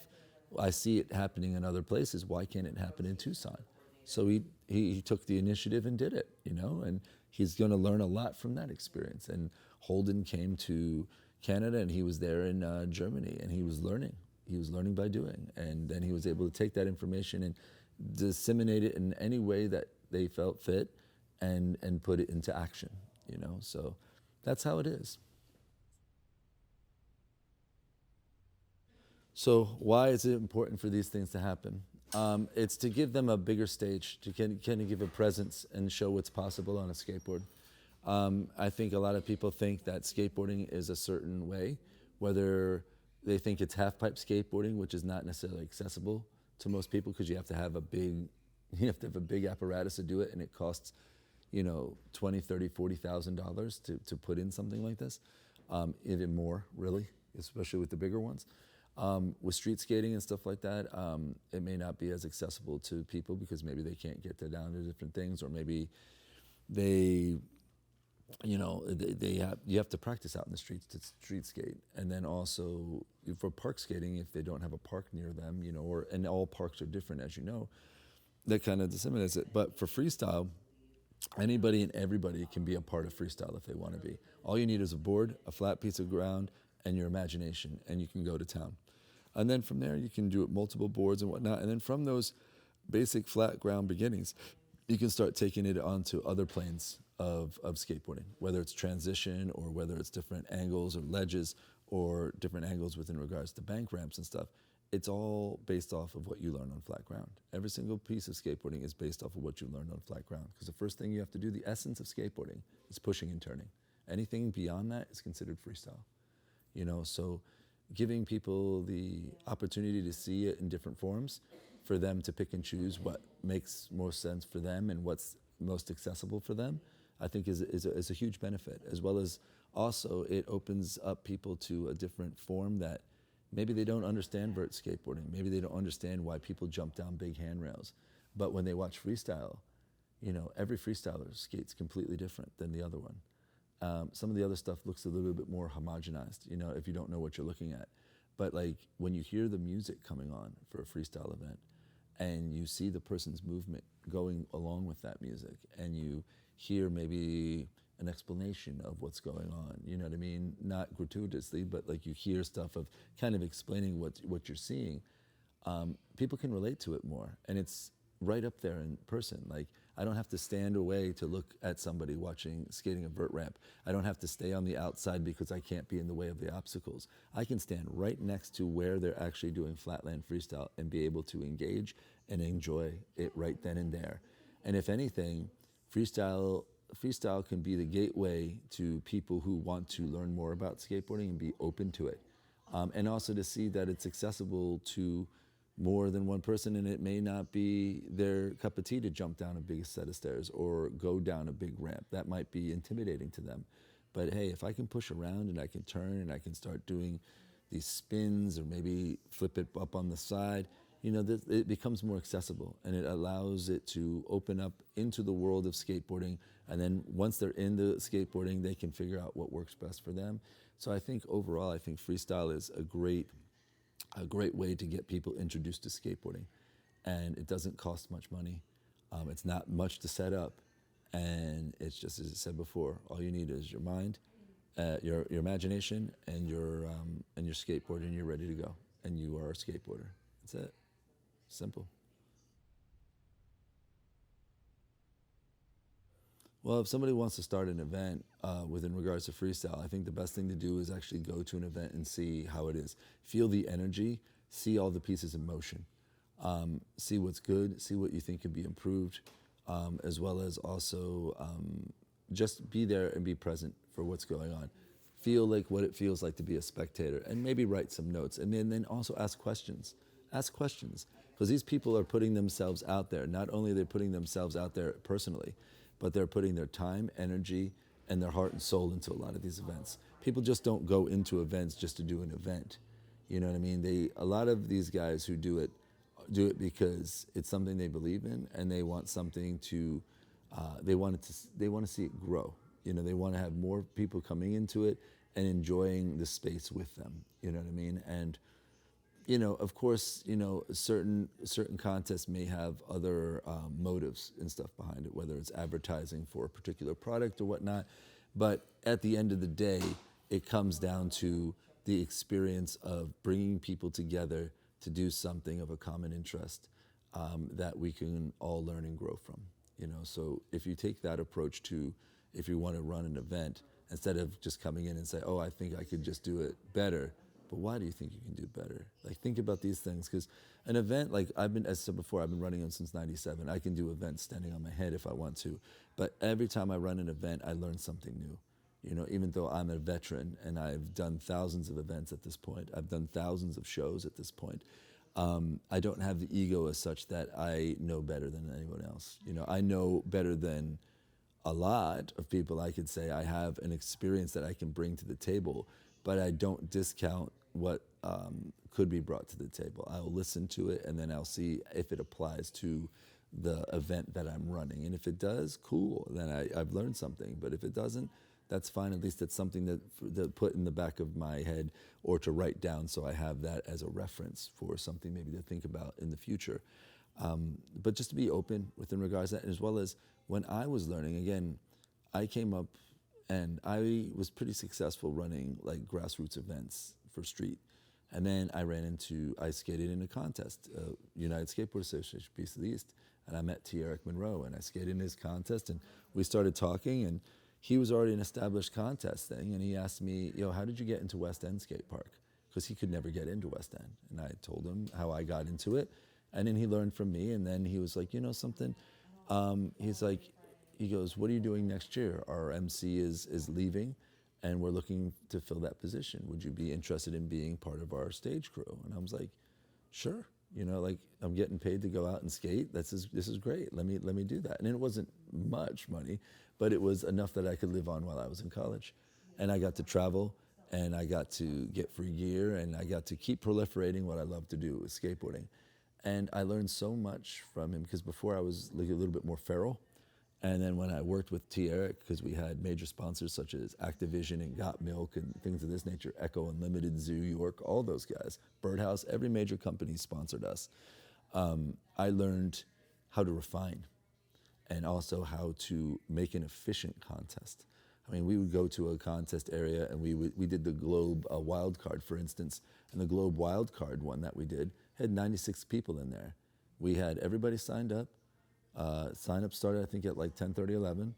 A: I see it happening in other places, why can't it happen in Tucson? So he took the initiative and did it, and he's going to learn a lot from that experience. And Holden came to Canada, and he was there in Germany, and he was learning. He was learning by doing. And then he was able to take that information and disseminate it in any way that they felt fit and put it into action, So that's how it is. So why is it important for these things to happen? It's to give them a bigger stage, to kind of give a presence and show what's possible on a skateboard. I think a lot of people think that skateboarding is a certain way, whether they think it's half-pipe skateboarding, which is not necessarily accessible to most people because you have to have a big apparatus to do it, and it costs, $20,000, $30,000, $40,000 to put in something like this, even more, really, especially with the bigger ones. With street skating and stuff like that, it may not be as accessible to people because maybe they can't get down to different things, or maybe you have to practice out in the streets to street skate. And then also for park skating, if they don't have a park near them, and all parks are different, as you know, that kind of disseminates it. But for freestyle, anybody and everybody can be a part of freestyle if they want to be. All you need is a board, a flat piece of ground, and your imagination, and you can go to town. And then from there, you can do it multiple boards and whatnot. And then from those basic flat ground beginnings, you can start taking it onto other planes of skateboarding, whether it's transition or whether it's different angles or ledges or different angles within regards to bank ramps and stuff. It's all based off of what you learn on flat ground. Every single piece of skateboarding is based off of what you learned on flat ground. Because the first thing you have to do, the essence of skateboarding, is pushing and turning. Anything beyond that is considered freestyle. So giving people the opportunity to see it in different forms, for them to pick and choose what makes most sense for them and what's most accessible for them, I think is a huge benefit, as well as also it opens up people to a different form that maybe they don't understand vert skateboarding. Maybe they don't understand why people jump down big handrails. But when they watch freestyle, every freestyler skates completely different than the other one. Some of the other stuff looks a little bit more homogenized, if you don't know what you're looking at. But like when you hear the music coming on for a freestyle event and you see the person's movement going along with that music, and you hear maybe an explanation of what's going on, you know what I mean? Not gratuitously, but like you hear stuff of kind of explaining what you're seeing, people can relate to it more. And it's right up there in person. Like, I don't have to stand away to look at somebody skating a vert ramp. I don't have to stay on the outside because I can't be in the way of the obstacles. I can stand right next to where they're actually doing flatland freestyle and be able to engage and enjoy it right then and there. And if anything, freestyle can be the gateway to people who want to learn more about skateboarding and be open to it. And also to see that it's accessible to more than one person, and it may not be their cup of tea to jump down a big set of stairs or go down a big ramp. That might be intimidating to them. But hey, if I can push around and I can turn and I can start doing these spins or maybe flip it up on the side, it becomes more accessible, and it allows it to open up into the world of skateboarding. And then once they're into skateboarding, they can figure out what works best for them. So I think overall, I think freestyle is a great way to get people introduced to skateboarding. And it doesn't cost much money. It's not much to set up. And it's just, as I said before, all you need is your mind, your imagination, and your skateboard, and you're ready to go. And you are a skateboarder. That's it. Simple. Well, if somebody wants to start an event within regards to freestyle, I think the best thing to do is actually go to an event and see how it is. Feel the energy, see all the pieces in motion, see what's good, see what you think could be improved, as well as also just be there and be present for what's going on. Feel like what it feels like to be a spectator, and maybe write some notes, and then also ask questions. Ask questions, because these people are putting themselves out there. Not only are they putting themselves out there personally, but they're putting their time, energy, and their heart and soul into a lot of these events. People just don't go into events just to do an event. You know what I mean? A lot of these guys who do it because it's something they believe in, and they want something to, they want to see it grow. They want to have more people coming into it and enjoying the space with them. You know what I mean? And of course, certain contests may have other motives and stuff behind it, whether it's advertising for a particular product or whatnot. But at the end of the day, it comes down to the experience of bringing people together to do something of a common interest that we can all learn and grow from. So if you take that approach to, if you want to run an event, instead of just coming in and say, oh, I think I could just do it better. But why do you think you can do better? Like, think about these things, because an event, like as I said before, I've been running them since '97. I can do events standing on my head if I want to. But every time I run an event, I learn something new. Even though I'm a veteran and I've done thousands of events at this point, I've done thousands of shows at this point, I don't have the ego as such that I know better than anyone else. I know better than a lot of people. I could say I have an experience that I can bring to the table, but I don't discount what could be brought to the table. I'll listen to it, and then I'll see if it applies to the event that I'm running. And if it does, cool, then I've learned something. But if it doesn't, that's fine. At least it's something that put in the back of my head, or to write down, so I have that as a reference for something maybe to think about in the future. But just to be open within regards to that, as well as when I was learning, again, I came up and I was pretty successful running like grassroots events for street. And then I skated in a contest, United Skateboard Association, Piece of the East, and I met T. Eric Monroe, and I skated in his contest, and we started talking, and he was already an established contest thing, and he asked me, how did you get into West End Skate Park? Because he could never get into West End. And I told him how I got into it, and then he learned from me, and then he was like, something? He goes, what are you doing next year? Our MC is leaving, and we're looking to fill that position. Would you be interested in being part of our stage crew? And I was like, sure. I'm getting paid to go out and skate. This is great. Let me do that. And it wasn't much money, but it was enough that I could live on while I was in college. And I got to travel, and I got to get free gear, and I got to keep proliferating what I love to do with skateboarding. And I learned so much from him, because before I was like a little bit more feral. And then when I worked with T. Eric, because we had major sponsors such as Activision and Got Milk and things of this nature, Echo Unlimited, Zoo York, all those guys, Birdhouse, every major company sponsored us. I learned how to refine, and also how to make an efficient contest. I mean, we would go to a contest area, and we did the Globe wild card, for instance, and the Globe wild card one that we did had 96 people in there. We had everybody signed up. Sign up started, I think, at like 10:30, 11.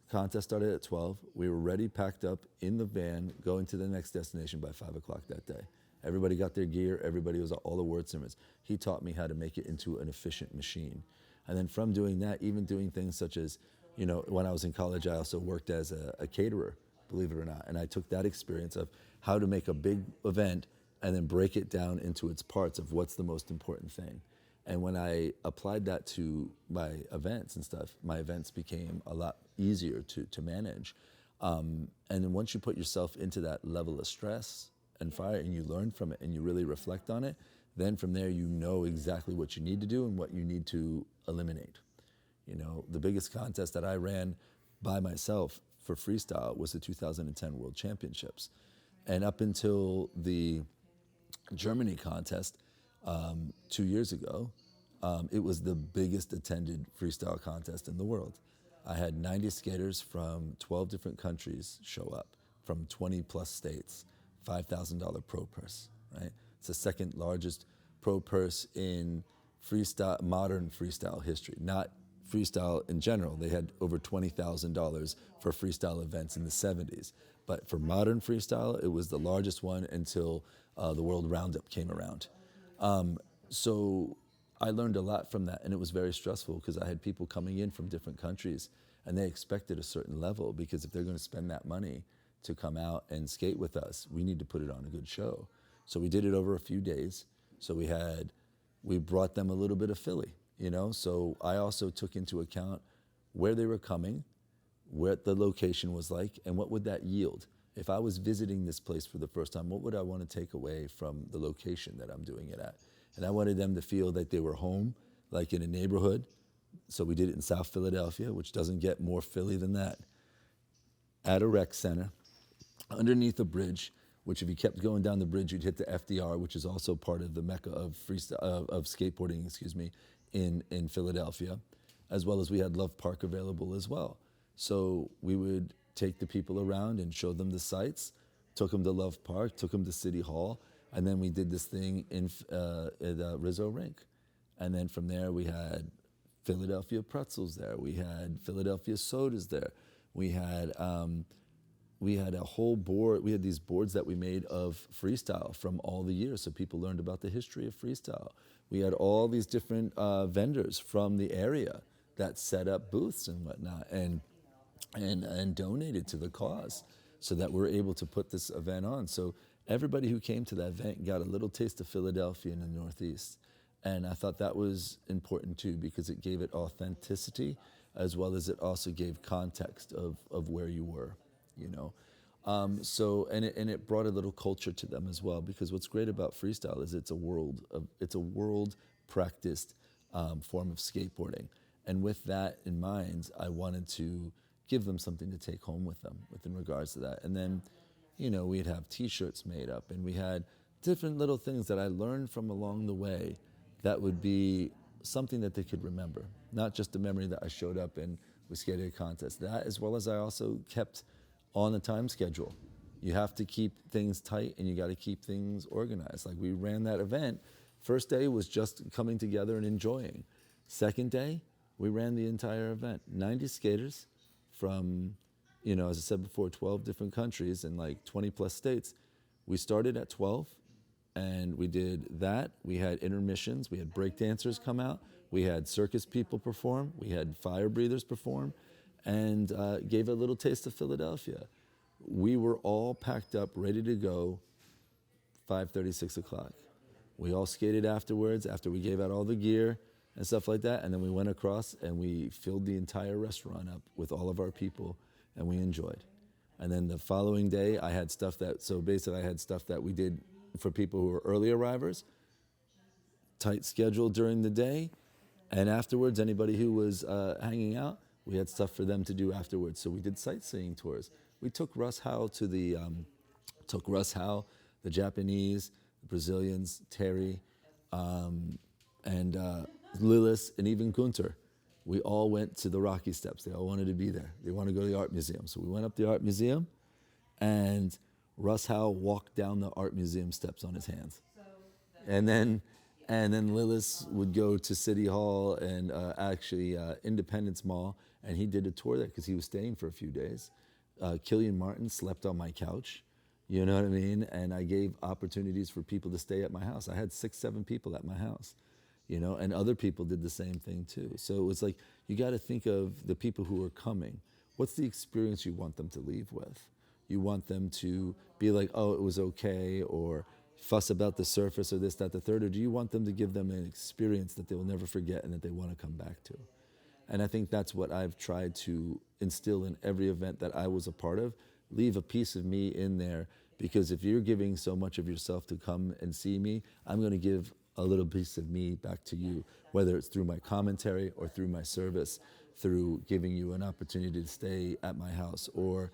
A: Contest started at 12. We were ready, packed up in the van, going to the next destination by 5 o'clock that day. Everybody got their gear. Everybody was all the wordsmiths. He taught me how to make it into an efficient machine. And then from doing that, even doing things such as, when I was in college, I also worked as a caterer, believe it or not. And I took that experience of how to make a big event and then break it down into its parts of what's the most important thing. And when I applied that to my events and stuff, my events became a lot easier to manage. And then once you put yourself into that level of stress and fire, and you learn from it, and you really reflect on it, then from there you know exactly what you need to do and what you need to eliminate. You know, the biggest contest that I ran by myself for freestyle was the 2010 World Championships. And up until the Germany contest 2 years ago, it was the biggest attended freestyle contest in the world. I had 90 skaters from 12 different countries show up, from 20 plus states, $5,000 pro purse, right? It's the second largest pro purse in freestyle, modern freestyle history, not freestyle in general. They had over $20,000 for freestyle events in the 70s. But for modern freestyle, it was the largest one until the World Roundup came around. So I learned a lot from that, and it was very stressful because I had people coming in from different countries, and they expected a certain level, because if they're going to spend that money to come out and skate with us, we need to put it on a good show. So we did it over a few days. So we brought them a little bit of Philly, you know? So I also took into account where they were coming, what the location was like, and what would that yield. If I was visiting this place for the first time, what would I want to take away from the location that I'm doing it at? And I wanted them to feel that they were home, like in a neighborhood. So we did it in South Philadelphia, which doesn't get more Philly than that, at a rec center, underneath a bridge, which if you kept going down the bridge, you'd hit the FDR, which is also part of the mecca of freestyle, of skateboarding, in Philadelphia, as well as we had Love Park available as well. So we would take the people around and show them the sights, took them to Love Park, took them to City Hall, and then we did this thing at Rizzo Rink. And then from there we had Philadelphia pretzels there, we had Philadelphia sodas there, we had a whole board, we had these boards that we made of freestyle from all the years, so people learned about the history of freestyle. We had all these different vendors from the area that set up booths and whatnot, and donated to the cause, so that we're able to put this event on. So everybody who came to that event got a little taste of Philadelphia in the Northeast. And I thought that was important too, because it gave it authenticity, as well as it also gave context of where you were, you know. And it brought a little culture to them as well, because what's great about freestyle is it's a world practiced form of skateboarding. And with that in mind, I wanted to give them something to take home with them in regards to that. And then, you know, we'd have t-shirts made up, and we had different little things that I learned from along the way that would be something that they could remember. Not just the memory that I showed up and we skated a contest. That, as well as I also kept on the time schedule. You have to keep things tight, and you got to keep things organized. Like, we ran that event. First day was just coming together and enjoying. Second day, we ran the entire event. 90 skaters from, you know, as I said before, 12 different countries and like 20 plus states. We started at 12, and we did that. We had intermissions. We had break dancers come out. We had circus people perform. We had fire breathers perform, and gave a little taste of Philadelphia. We were all packed up, ready to go, 5:30, 6 o'clock. We all skated afterwards, after we gave out all the gear and stuff like that, and then we went across and we filled the entire restaurant up with all of our people, and we enjoyed. And then the following day, I had stuff that we did for people who were early arrivers, tight schedule during the day, and afterwards, anybody who was hanging out, we had stuff for them to do afterwards. So we did sightseeing tours. We took Russ Howe the Japanese, the Brazilians, Terry, and Lillis, and even Gunter. We all went to the Rocky Steps. They all wanted to be there. They wanted to go to the art museum. So we went up to the art museum, and Russ Howe walked down the art museum steps on his hands. And then Lillis would go to City Hall and Independence Mall, and he did a tour there because he was staying for a few days. Killian Martin slept on my couch, you know what I mean? And I gave opportunities for people to stay at my house. I had 6, 7 people at my house, you know, and other people did the same thing too. So it was like, you got to think of the people who are coming. What's the experience you want them to leave with? You want them to be like, oh, it was okay, or fuss about the surface, or this, that, the third, or do you want them to give them an experience that they will never forget and that they want to come back to? And I think that's what I've tried to instill in every event that I was a part of. Leave a piece of me in there, because if you're giving so much of yourself to come and see me, I'm going to give a little piece of me back to you, whether it's through my commentary or through my service, through giving you an opportunity to stay at my house, or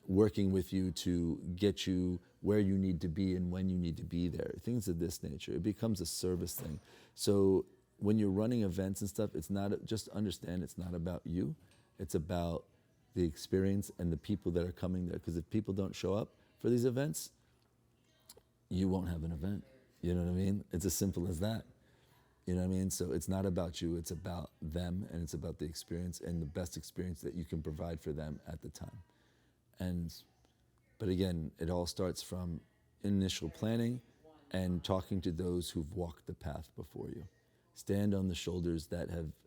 A: working with you to get you where you need to be and when you need to be there, things of this nature. It becomes a service thing. So when you're running events and stuff, it's not, just understand it's not about you, it's about the experience and the people that are coming there. Because if people don't show up for these events, you won't have an event. You know what I mean? It's as simple as that. You know what I mean? So it's not about you, it's about them, and it's about the experience and the best experience that you can provide for them at the time. But again, it all starts from initial planning and talking to those who've walked the path before you. Stand on the shoulders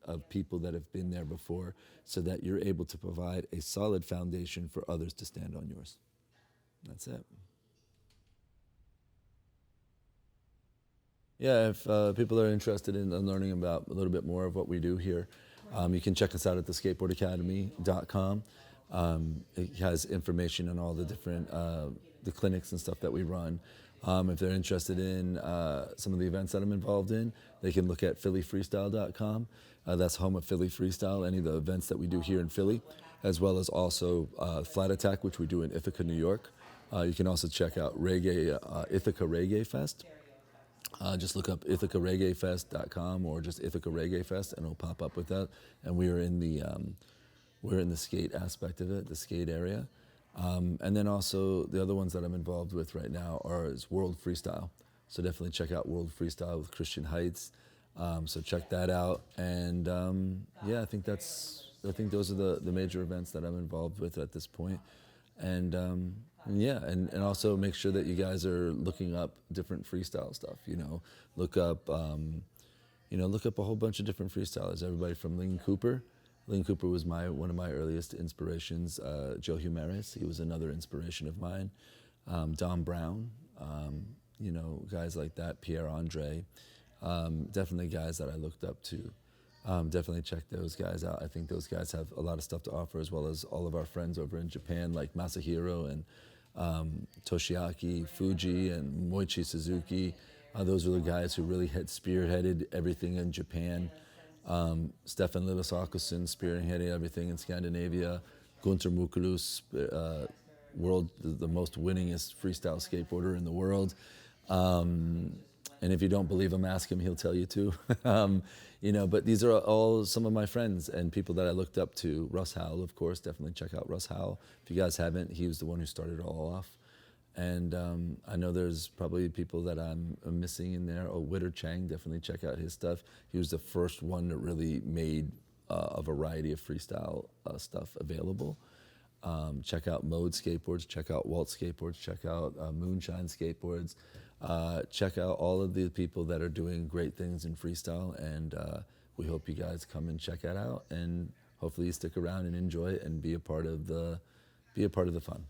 A: of people that have been there before, so that you're able to provide a solid foundation for others to stand on yours. That's it. Yeah, if people are interested in learning about a little bit more of what we do here, you can check us out at the skateboardacademy.com. It has information on all the different the clinics and stuff that we run. If they're interested in some of the events that I'm involved in, they can look at phillyfreestyle.com. That's home of Philly Freestyle, any of the events that we do here in Philly, as well as also Flat Attack, which we do in Ithaca, New York. You can also check out Ithaca Reggae Fest. Just look up ithacareggaefest.com or just Ithaca Reggae Fest, and it'll pop up with that. And we're in the skate aspect of it, the skate area. And then also the other ones that I'm involved with right now is World Freestyle. So definitely check out World Freestyle with Christian Heights. So check that out. And yeah, I think those are the major events that I'm involved with at this point. And yeah, and also make sure that you guys are looking up different freestyle stuff. Look up a whole bunch of different freestylers. Everybody from Ling Cooper. Ling Cooper was one of my earliest inspirations. Joe Humares, he was another inspiration of mine. Don Brown, guys like that. Pierre Andre, definitely guys that I looked up to. Definitely check those guys out. I think those guys have a lot of stuff to offer, as well as all of our friends over in Japan, like Masahiro and Toshiaki Fuji and Moichi Suzuki. Those were the guys who really had spearheaded everything in Japan. Stefan Lillis-Åkesson spearheading everything in Scandinavia. Gunter Mukulus, the most winningest freestyle skateboarder in the world. And if you don't believe him, ask him, he'll tell you too. But these are all some of my friends and people that I looked up to. Russ Howell, of course, definitely check out Russ Howell. If you guys haven't, he was the one who started it all off. And I know there's probably people that I'm missing in there. Witter Chang, definitely check out his stuff. He was the first one that really made a variety of freestyle stuff available. Check out Mode Skateboards, check out Walt Skateboards, check out Moonshine Skateboards. Check out all of the people that are doing great things in freestyle, and we hope you guys come and check that out, and hopefully you stick around and enjoy it and be a part of the fun.